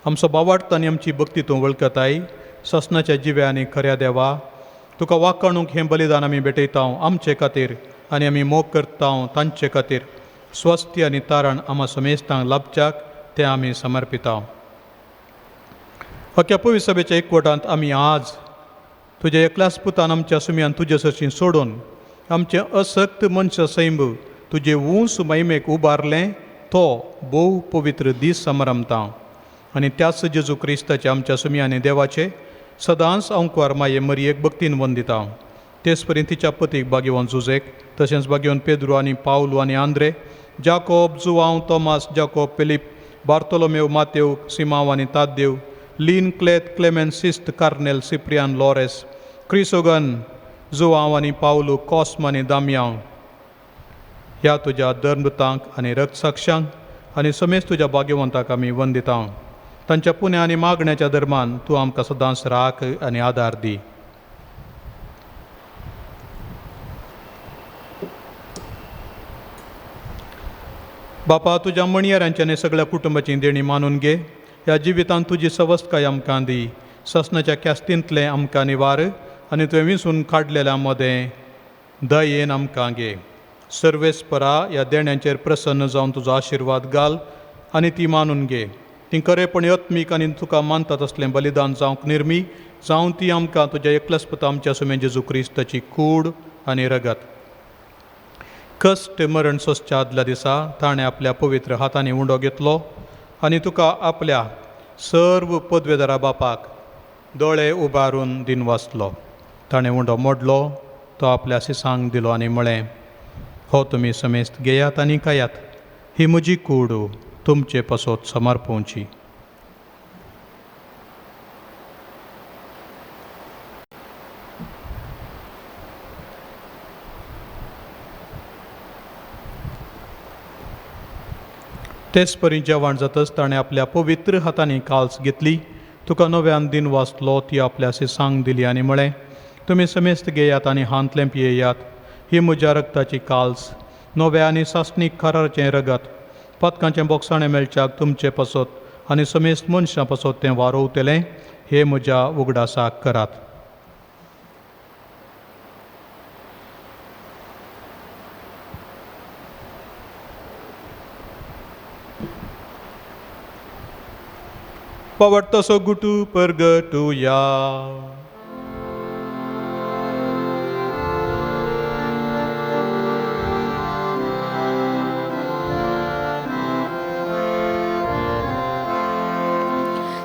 आमचो भावार्थ आनी आमची भक्ती तूं वळखताय. ससनाच्या जिव्या आनी खऱ्या देवा, तुका वाकणूक हें बलिदान आमी भेटयता आमचे खातीर आनी आमी मोग करता तांचे खातीर. स्वस्थी आनी तारण आम्हा समेस्तांक लाभच्याक तें आमी समर्पिता. अख्या पवित्र सभेच्या एकवटांत आमी आज तुज्या एकल्याच पुतान आमच्या सुमयान तुजे सरशी सोडून आमचें असक्त मनशां सैम तुजे ऊंच महिमेक उबारलें तो भोव पवित्र दीस समरमता. आनी त्याच जेजू क्रिस्ताचे आमच्या सुमयानी देवाचे सदांच अंकवार माये मरयेक भक्तीन वंदिता. तेच पर्यंत तिच्या पतीक बागेवन जुजेक, तशेंच बागेवन पेद्रू आनी पावलू आनी आंद्रे, जाकोब, जुवांव, तोमास, जाकोब, फिलीप, बार्तोलोमेव, मातेव, सिमांव आनी ताद्देव, लीन, क्लेत, क्लेमेन, सिस्त, कार्नेल, सिप्रियान, लॉरेस, क्रिसोगन, जुवांव आनी पावलू, कॉस्म आनी दामयांव, ह्या तुज्या धर्मतांक आनी रक्तसाक्षांक आनी समेस्त तुज्या बागेवंताक आमी वंदिता. तांच्या पुण्या आनी मागण्याच्या धर्मान तूं आमकां सदांच राख आनी आदार दी. बापा, तुज्या मणयारांच्या आनी सगळ्या कुटुंबाची देणी मानून घे. ह्या जिवितांत तुजी सवस्तकाय आमकां दी. ससनाच्या क्यास्तींतलें आमकां निवार आनी तुवें विंसून काडलेल्या मदें दयेन आमकां घे. सर्वेस्परा ह्या देण्यांचेर प्रसन्न जावन तुजो आशिर्वाद घाल आनी ती मानून घे. ती खरेपणी आत्मीक आनी तुका मानता तसलें बलिदान जावंक निर्मी जावं ती आमकां तुज्या एकल्याच पुता आमच्या सुमे जेजू क्रिस्ताची कूड आनी रगत. कश्ट मरण सोंसच्या आदल्या दिसा ताणें आपल्या पवित्र हातांनी उंडो घेतलो आनी तुका आपल्या सर्व पदवेदारा बापाक दोळे उबारून दिन वाचलो. ताणें उंडो मोडलो, तो आपल्या सिसांक दिलो आनी म्हळें, हो तुमी समेस्त घेयात आनी खायात. ही म्हजी कूड तुमचे पासत समर्पोवची. तेच परी जेवण जातच ताणें आपल्या पवित्र हातांनी काल्स घेतली, तुका नव्यान दिन वाचलो ती आपल्यासी सांग दिली आनी म्हळें, तुमी समेस्त घेयात आनी हांतलें पियेयात. ही म्हज्या रगताची काल्स, नव्या आनी सासणीक खाराचें रगत, पदकाचें बोगसाणें मेळच्याक तुमचे पासत आनी समेस्त मनशां पासत तें वारोवतलें. हे म्हज्या उगडासाक करात. Pawat so gutu pergetuya.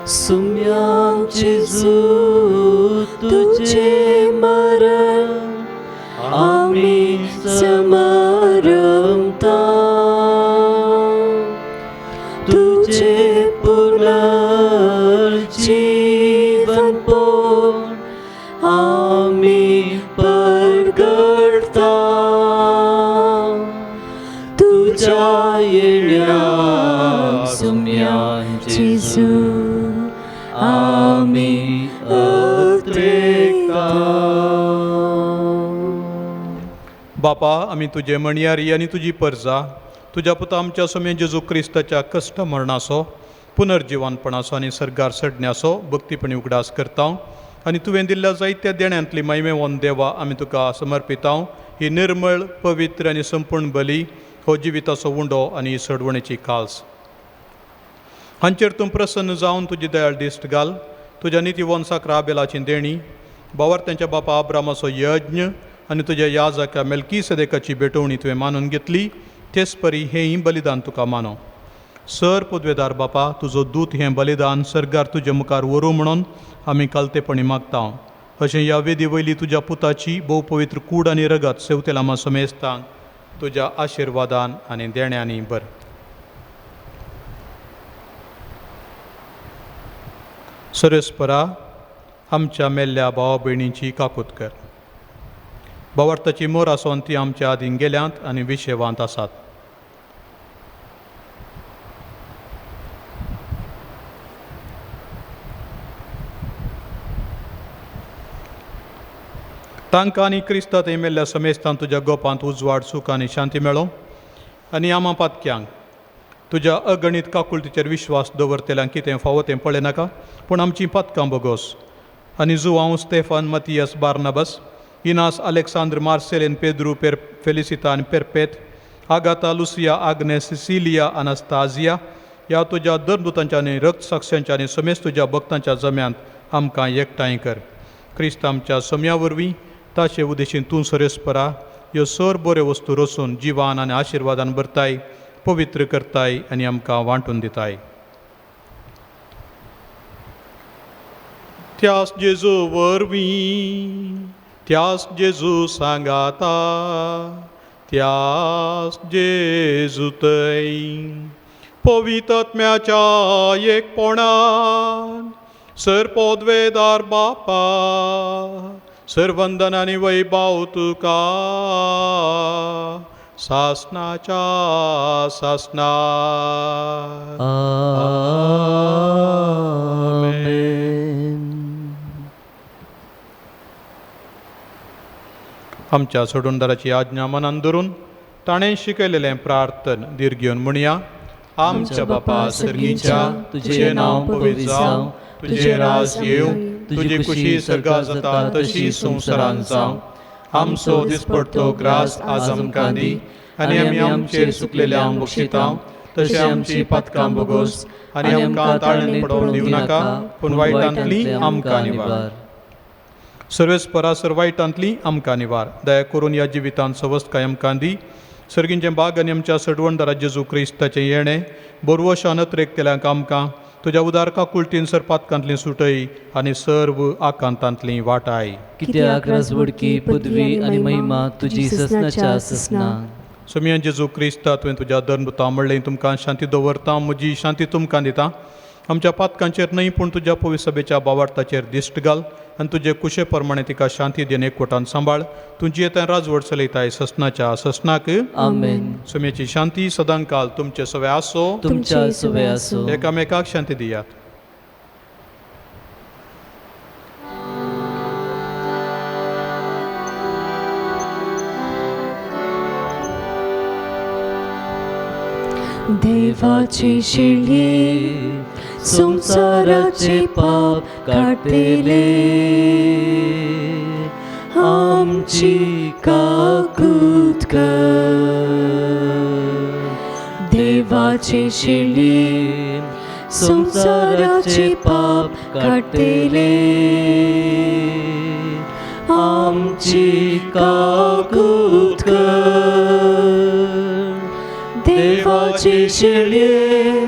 सुम्यां जेजू तुझे मरण आम्ही समरमता, तुझे पुनर्जीवन पोन आम्ही परगडता. तुझ्या येण्याक सुम्यां जेजू आम्ही अत्रेकता. बापा, आमी तुजे मणयारी आनी तुजी परजा तुज्या पुता आमच्या समेत जेजू क्रिस्ताच्या कश्ट मरणाचो, पुनर्जिवानपणाचो आनी सर्गार चडण्याचो भक्तीपणी उगडास करता. आनी तुवें दिल्ल्या जायत्या देण्यांतली महिमेवंत देवा आमी तुका समर्पिता. ही निर्मळ, पवित्र आनी संपूर्ण बली हो जिविताचो उंडो आनी सडवणेची काल्स. हांचेर तूं प्रसन्न जावन तुजी दयाळ दिश्ट घाल. तुज्या नितीवंशाक राबेलाची देणी, बावार्थ्यांच्या बापा अब्रामाचो यज्ञ आनी तुज्या याजका मेल्कीसेदेकाची भेटवणी तुवें मानून घेतली. तेच परी हेंय बलिदान तुका मानो. सर पदवेदार बापा, तुजो दूत हें बलिदान सर्गार तुजे मुखार व्हरूं म्हणून आमी कालतेपणी मागता. अशें ह्या वेदी वयली तुज्या पुताची भोव पवित्र कूड आनी रगत सेवतेल आमा समेस्तांक तुज्या आशिर्वादान आनी देण्यांनी बर. सरस्परा, आमच्या मेल्ल्या भावा भयणींची काकूत कर. भावार्थाची मोर आसोन ती आमच्या आदीं गेल्यांत आनी विशेवांत आसात. तांकां आनी क्रिस्तांत मेल्ल्या समेस्तान तुज्या गोपांत उजवाड, सुख आनी शांती मेळो. आनी आमा पातक्यांक तुज्या अगणीत काकुळटीचेर विश्वास दवरतेल्यांक कितें फावो तें पळय नाका, पूण आमचीं पातकां बोगोस. आनी जुवांव, स्टेफन, मतियस, बार्नबस, इनास, अलेक्सांद्र, मार्सेलेन, पेद्रू, फेलिसिता आनी पेरपेत, आगाता, लुसिया, आग्नेस, सिसिलिया, अनास्ताजिया ह्या तुज्या दरदुतांच्या आनी रक्तसाक्षांच्या आनी समेस्त तुज्या भक्तांच्या जम्यांत आमकां एकठांय कर. क्रिस्त आमच्या सम्या वरवीं ताचे उदेशीन तूं सरस्परा ह्यो सर बऱ्यो वस्तू रचून जिवान आनी आशिर्वादान भरताय, पवित्र करताय आनी आमकां वांटून दिताय. त्यास जेजू वरवीं, त्यास जेजू सांगाता, त्यास जेजू थंय पवित्रात्म्याच्या एकपणान सर पदवेदार बापा, सर वंदन आनी वैभव तुका सासणाच्या सासणा. आमेन. आमच्या सोडूनदाराची आज्ञा मनान धरून ताणें शिकयलेलें प्रार्थन दीर घेवन म्हणया. आमच्या बापा सर्गीच्या, तुझें नांव पवित्र जावं, तुझें राज येवं, तुजी खुशी सर्गा जाता तशी संवसारांत जावं. आमचो दिसपडटो ग्रास आज आमकां दी, आनी आमी आमचेर चुकलेल्यांक बक्षितां, तशें आमची पातकां बोगोस, आनी आमकां ताळणेंत पडोवंक दिवं नाका, पूण वायटांतली आमकां निवार. सर्वेस्परा सर वायटांतली आमकां निवार. दया करून ह्या जिवितांत सवस्त आमकां दी. सर्गींचें बाग आनी आमच्या सडवणदारा जेजू क्रिस्ताचें येणें बोरवशान अत्रेकतेल्यांक आमकां तुज्या उदार काकुळटीन सर पातकांतली सुटय आनी सर्व आकांतांतली वाटाय. कित्याक राजवडकी, पदवी आनी महिमा तुजी ससनाच्या ससना. सुमिया जेजू क्रिस्ता तुवें तुज्या धर्मपुता म्हणलें तुमकां शांती दवरता म्हजी शांती तुमकां दिता. आमच्या पातकांचेर न्हय पूण तुज्या पवित्र सभेच्या बावार्थाचेर दिश्ट घाल आनी तुजे कुशे प्रमाणे तिका शांती दिवन एकवटान सांबाळ. तुजी येता राजवट चलयताय ससनाच्या ससनाक. आमेन. सुमयेची शांती सदां काल तुमचे सवे आसो. तुमच्या सुवे आसो. एकामेकाक शांती दियात. देवाचे शिळये संसाराचे पाप काढतेले आमची काकूत कर. देवाचे शिळये संसाराचे पाप काढतेले आमची काकूत कर. देवाचे शिळये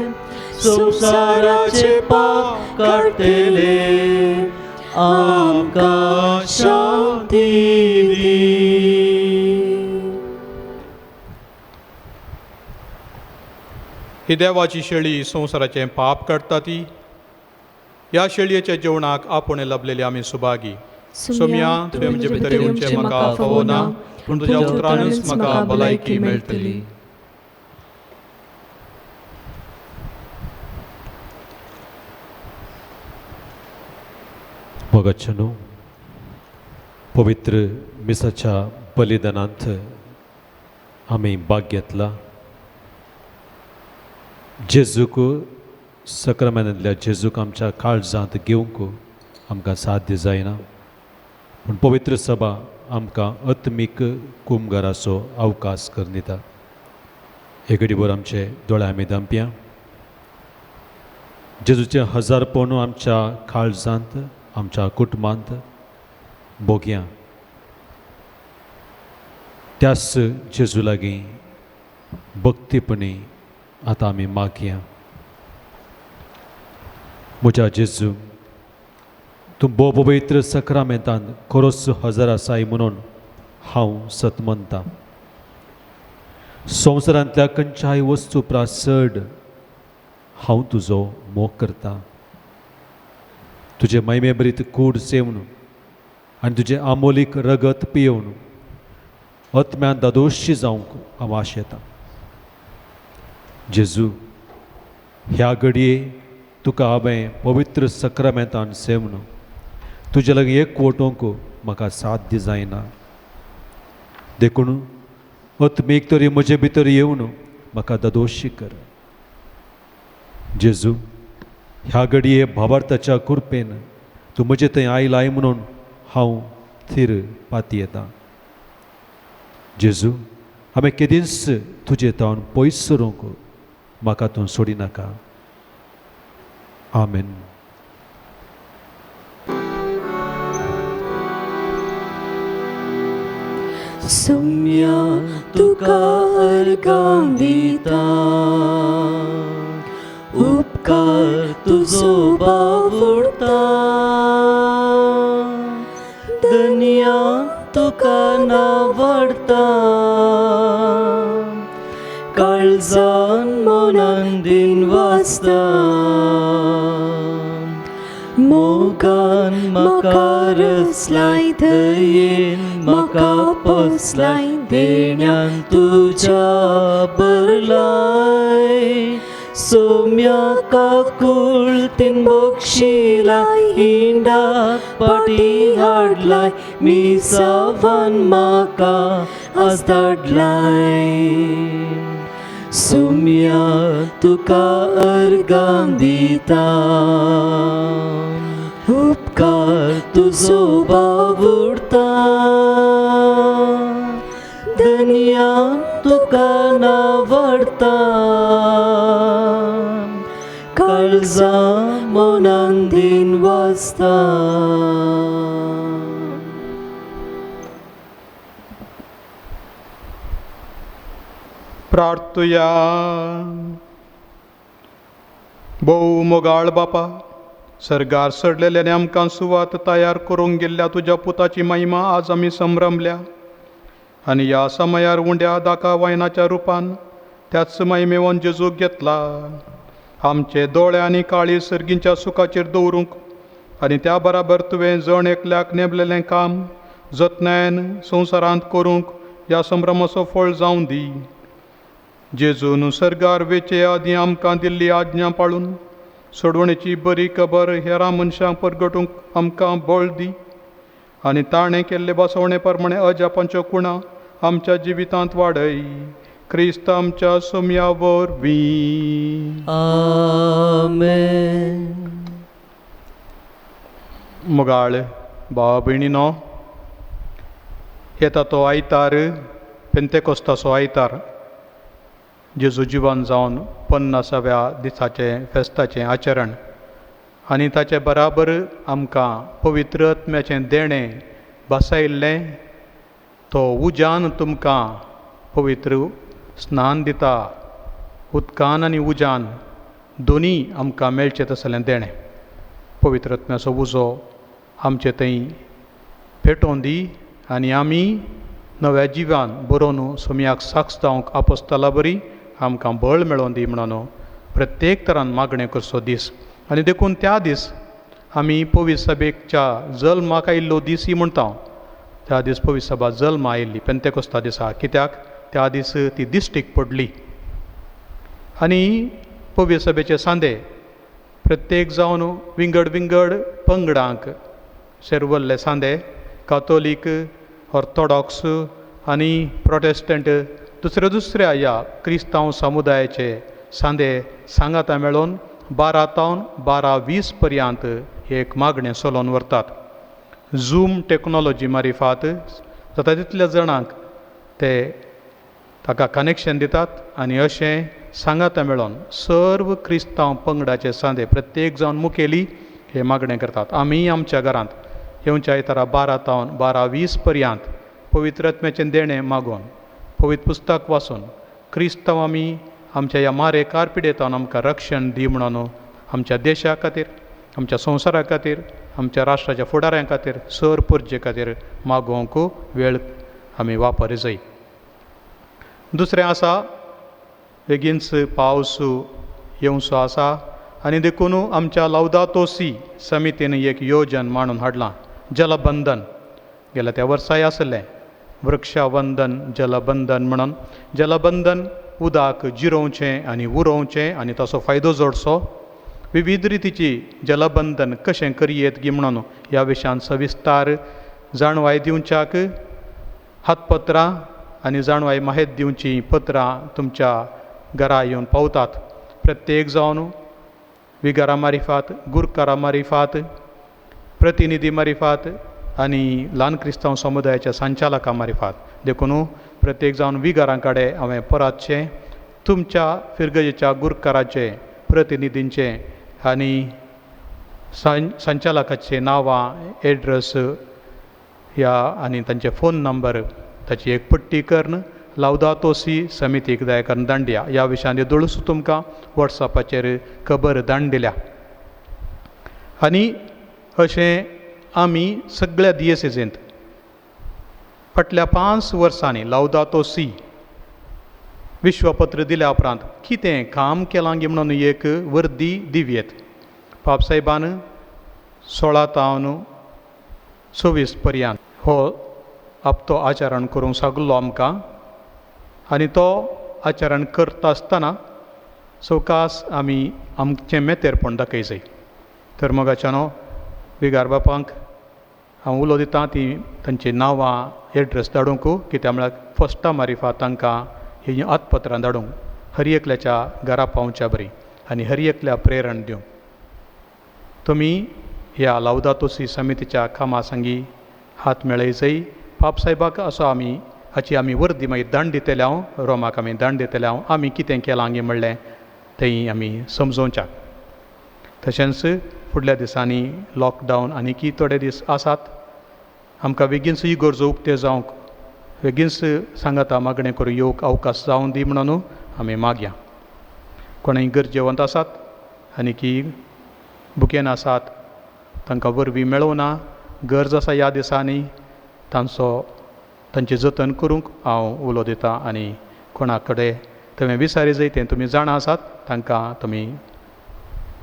संसाराचे पाप काढतेले आमकां शांती दी. ही देवाची शेळी संवसाराचें पाप काडटा ती. ह्या शेळयेच्या जेवणाक आपुणे लाभलेली आमी सुभागी. सोम्या तुवें म्हजे भितर येवचें म्हाका फावो ना पूण तुज्या उतरानूच म्हाका भलायकी मेळटली. मोगाचनो पवित्र मिसाच्या बलिदानांत आमी भाग घेतला. जेजूक सक्रामेंतांतल्या जेजूक आमच्या काळजांत घेवंक आमकां साध्य जायना पूण पवित्र सभा आमकां आत्मीक कुमगाराचो अवकाश करून दिता. हे घडीभर आमचे दोळे आमी धांपया. जेजूचें हजारपण आमच्या काळजांत आमच्या कुटुंबांत भोगया. त्याच जेजू लागीं भक्तीपणी आतां आमी मागया. म्हज्या जेजू तूं भोव पवित्र सक्रामेंतांत खरोच हजर आसाय म्हणून हांव सत म्हणटां. संवसारांतल्या खंयच्याय वस्तू प्रासड हांव तुजो मोग करतां. तुजे मैमेबरीत कूड सेवन आनी तुजें आमोलीक रगत पियेवन आत्म्यान दादोशी जावंक हांव आशेतां. जेजू ह्या घडये तुका हांवें पवित्र सक्रामेंतान सेवन तुजे लागीं एकवटोवंक म्हाका साध्य जायना. देखून आत्मीक तरी म्हजे भितर येवन म्हाका दादोशी कर. जेजू ह्या घडये भावार्थाच्या कृपेन तूं म्हजे थंय आयलाय म्हणून हांव थीर पाती येतां. जेजू हांवें केदींच तुजे तावन पयस सरूंक म्हाका तूं सोडिनाका. आमेन. सोम्या तुका अर्गां दिता उपकार तुजो बावुरता. दुनिया तुका नावडता काळजान मनान दिन वाचता. मोगान म्हाका रचलाय दयेन म्हाका पोसलाय देण्यान तुज्या बरलाय. सोम्या काकूळ तीन बक्षिलाय हिंडा पाटी हाडलाय मी सावन म्हाका आज धाडलाय. सोम्या तुका अर्गां दिता उपकार तुजो बावुरता. दुनिया तुका नावडता काळजा मनान दिन वाचता. प्रार्थुया. भोव मोगाळ बापा, सर्गार सडलेल्याने आमकां सुवात तयार करूंक गेल्ल्या तुज्या पुताची महिमा आज आमी संभ्रमल्या. आनी ह्या समयार उंड्या दाका वायनाच्या रुपान त्याच महिमेवन जेजूक घेतला. आमचे दोळे आनी काळी सर्गींच्या सुखाचेर दवरूंक आनी त्या बराबर तुवें जण एकल्याक नेमलेलें काम जतनायेन संवसारांत करूंक ह्या संभ्रमाचो फळ जावं दी. जेजून सर्गार वेचे आदीं आमकां दिल्ली आज्ञा पाळून सोडवणेची बरी खबर हेरां मनशांक परगटूंक आमकां बळ दी. आनी ताणें केल्ले बसवणे प्रमाणे अजापांच्यो कुणां आमच्या जिवितांत वाडय. क्रिस्त आमच्या सोम्या वरवीं. आमेन. मुगाळ भावा भयणीनो, येता तो आयतार पेंतेकोस्ताचो आयतार जेजू जिवन जावन 50व्या दिसाचें फेस्ताचें आचरण आनी ताचे बराबर आमकां पवित्र आत्म्याचें देणें बसयल्लें. तो उज्यान तुमकां पवित्र स्नान दिता. उदकान आनी उज्यान दोनी आमकां मेळचें तसलें देणें. पवित्र आत्म्याचो उजो आमचे थंय पेटोवन दी आनी आमी नव्या जिवान बरोवन सोम्याक साक्ष जावंक आपोस्तलां बरी आमकां बळ मेळोवन दी म्हणून प्रत्येक तरान मागणें करचो दीस. आनी देखून त्या दीस आमी पवित्र सभेच्या जल्माक आयिल्लो दीस ही म्हणटा. त्या दीस पवित्र सभा जल्म आयिल्ली पेंतेकोस्ता दिसा. कित्याक त्या दीस ती दिश्टीक पडली. आनी पवित्र सभेचे सांदे प्रत्येक जावन विंगड विंगड पंगडांक सेरवल्ले सांदे कातोलीक, ऑर्थोडॉक्स आनी प्रोटेस्टंट दुसऱ्या ह्या क्रिस्तांव समुदायाचे सांदे सांगाता मेळोवन 12 ते 12:20 पर्यंत एक मागणें चलोवन व्हरतात. झूम टॅक्नोलॉजी मारिफात जाता तितल्या जाणांक ते ताका कनेक्शन दितात आनी अशें सांगाता मेळोन सर्व क्रिस्तांव पंगडाचे सांदे प्रत्येक जावन मुखेली हे मागणें करतात. आमी आमच्या घरांत येवच्या आयतारा 12 ते 12:20 पर्यंत पवित्र आत्म्याचें देणें मागून पवित्र पुस्तक वाचून क्रिस्तांव आमी आमच्या ह्या मारे कारपिडेतावन आमकां रक्षण दी म्हणून आमच्या देशा खातीर, आमच्या संवसारा खातीर, आमच्या राष्ट्राच्या फुडाऱ्यां खातीर, सर पुर्जे खातीर मागोवंक वेळ आमी वापरूं जाय. दुसरें आसा बेगीनच पावस येवचो आसा आनी देखून आमच्या लौदातो सी समितीन एक येवजण मांडून हाडलां. जलबंधन गेल्या त्या वर्साय आसलें वृक्षाबंधन जलबंधन म्हणून. जलबंधन उदक जिरोवचें आनी उरोवचें आनी ताचो फायदो जोडचो. विविध रितीची जलबंधन कशें करयेत गी म्हणून ह्या विशयान सविस्तार जाणवाय दिवच्याक हातपत्रां आनी जाणवाय माहेत दिवची पत्रां तुमच्या घरा येवन पावतात. प्रत्येक जावन विगारा मारिफात, गुरकारा मारिफात, प्रतिनिधी मारिफात आनी ल्हान क्रिस्तांव समुदायाच्या संचालकां मारिफात देखून प्रत्येक जावन विगारां कडेन हांवें परतचें तुमच्या फिरगजेच्या गुरकाराचे, प्रतिनिधींचे आनी संचालकाचे नांवां, एड्रेस ह्या आनी तांचे फोन नंबर ताची एक पट्टी करून लौदातो सी समितीक जाय करून धाडया. ह्या विशयान दळूस तुमकां वॉट्सॅपाचेर खबर धाडल्या. आनी अशें आमी सगळ्या दियेसेसींत फाटल्या 5 वर्सांनी लौदातो सी विश्वपत्र दिल्या उपरांत कितें काम केलां गी म्हणून एक वर्दी दिव्येत. पाप साहेबान 16 ते 26 पर्यंत हो हप्तो आचरण करूंक सांगलो आमकां आनी तो आचरण करता आसतना सवकास आमी आमचें मेतेरपण दाखय जाय. तर मोगाच्यानो विगार बापांक हांव उलो दितां ती तांची नांवां एड्रेस धाडूंक कित्याक म्हळ्यार फस्टा मारिफा तांकां ही आतपत्रां धाडूंक हर एकल्याच्या घरा पावच्या बरी आनी हर एकल्या प्रेरण दिवंक. तुमी ह्या लौदातो सी समितीच्या कामा सांगी हात मेळय जाय. पाप साहेबाक असो आमी हाची आमी वर्दी मागीर धाडून दितले हांव रोमाक आमी धाडून दितले हांव आमी कितें केलां गे म्हणलें थंय आमी समजोवच्याक. तशेंच फुडल्या दिसांनी लॉकडावन आनीकय थोडे दीस आसात. आमकां बेगीनच ही गरजो उक्त्यो जावंक बेगीनच सांगाता मागणें करून येवंक अवकाश जावं दी म्हणून आमी मागया. कोणूय गरजेवंत आसात आनीकय बुकेन आसात तांकां वरवीं मेळूं ना गरज आसा ह्या दिसांनी तांचो तांचे जतन करूंक हांव उलो दितां आनी कोणा कडेन तुवें विचारी जाय तें तुमी जाणा आसात तांकां तुमी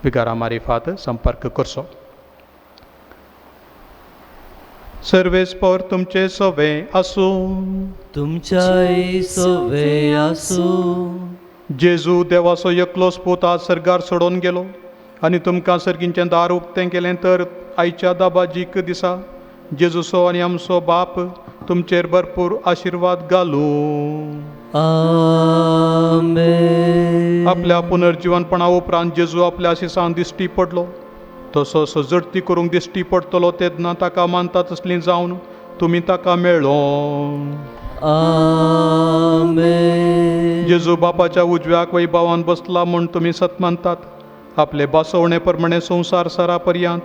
विकारा मारिफात संपर्क करचो. सर्वेस्पर तुमचे सवे आसूं. तुमच्याय सोवे आसूं. जेजू देवाचो एकलोच पूत आज सर्गार सोडून गेलो आनी तुमकां सर्गींचें दार उक्तें केलें तर आयच्या दाबाजीक दिसा जेजूचो आनी आमचो बाप तुमचेर भरपूर आशिर्वाद घालूं. आमेन. आपल्या पुनर्जीवनपणा उपरांत जेजू आपल्या आशिसांत दिश्टी पडलो तसोच जडती करूंक दिश्टी पडटलो तेन्ना ताका मानता तसलीं जावन तुमी ताका मेळ्ळो. आमेन. जेजू बापाच्या उजव्याक वैभवान बसला म्हूण तुमी सत मानतात. आपले बसवणे प्रमाणे संवसार सरा पर्यंत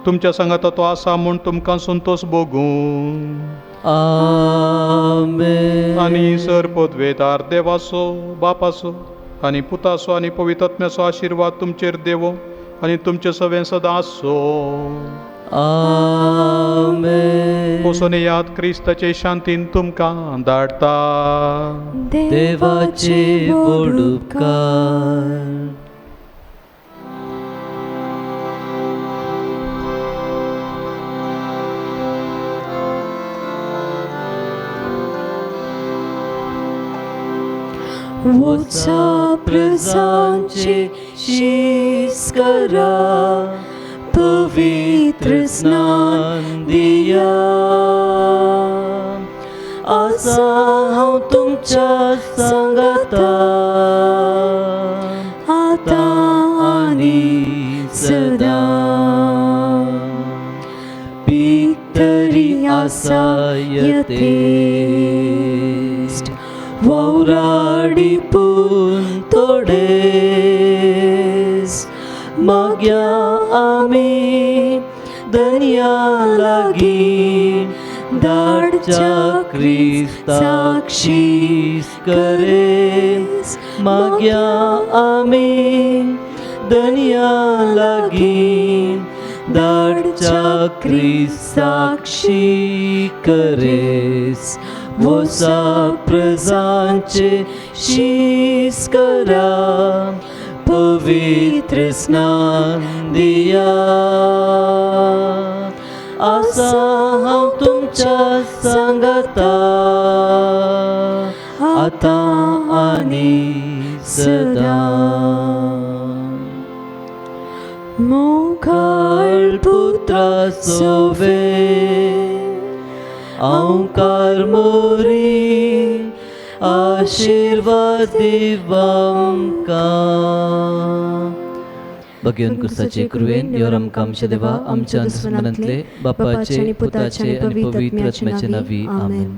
तुमच्या सांगात तो आसा म्हूण तुमकां संतोश भोगूं. आमेन. आनी सर पदवेदार देवाचो बापाचो आनी पुताचो आनी पवित्रात्म्याचो आशिर्वाद तुमचेर देवो आनी तुमचे सवें सदां आसो. आमेन. वचून येयात क्रिस्ताचे शांतीन तुमकां धाडटा. देवाचे व्हड उपकार. वचा प्रजांचे शीस करा, पवित्र स्नान दिया. आसा हांव तुमच्या सांगाता आतां आनी सदां. पीक तरी आसा यथेश्ट, वावराडी पूण थोडेच. माग्या आमी दर्या लागीं धाडच्या क्रिस्ताक शीस करेस. माग्या आमी दर्या लागीं धाडच्या क्रिस्ताक शीस करेस. वसा प्रजांचे शीस करा, पवित्र स्नान दिया. आसा हांव तुमच्या सांगाता आतां आनी सदां. मोगाळ पुत्रा सोवे ओंकार मोरी आशीर्वाद दिवांकां. भगवान कुर्साचे कृपेन ह्यो आमकां आमचे देवा आमच्या दुस्मनांतले बापाचे पुताचे आनी पवित्र आत्म्याचे नावी. आमेन.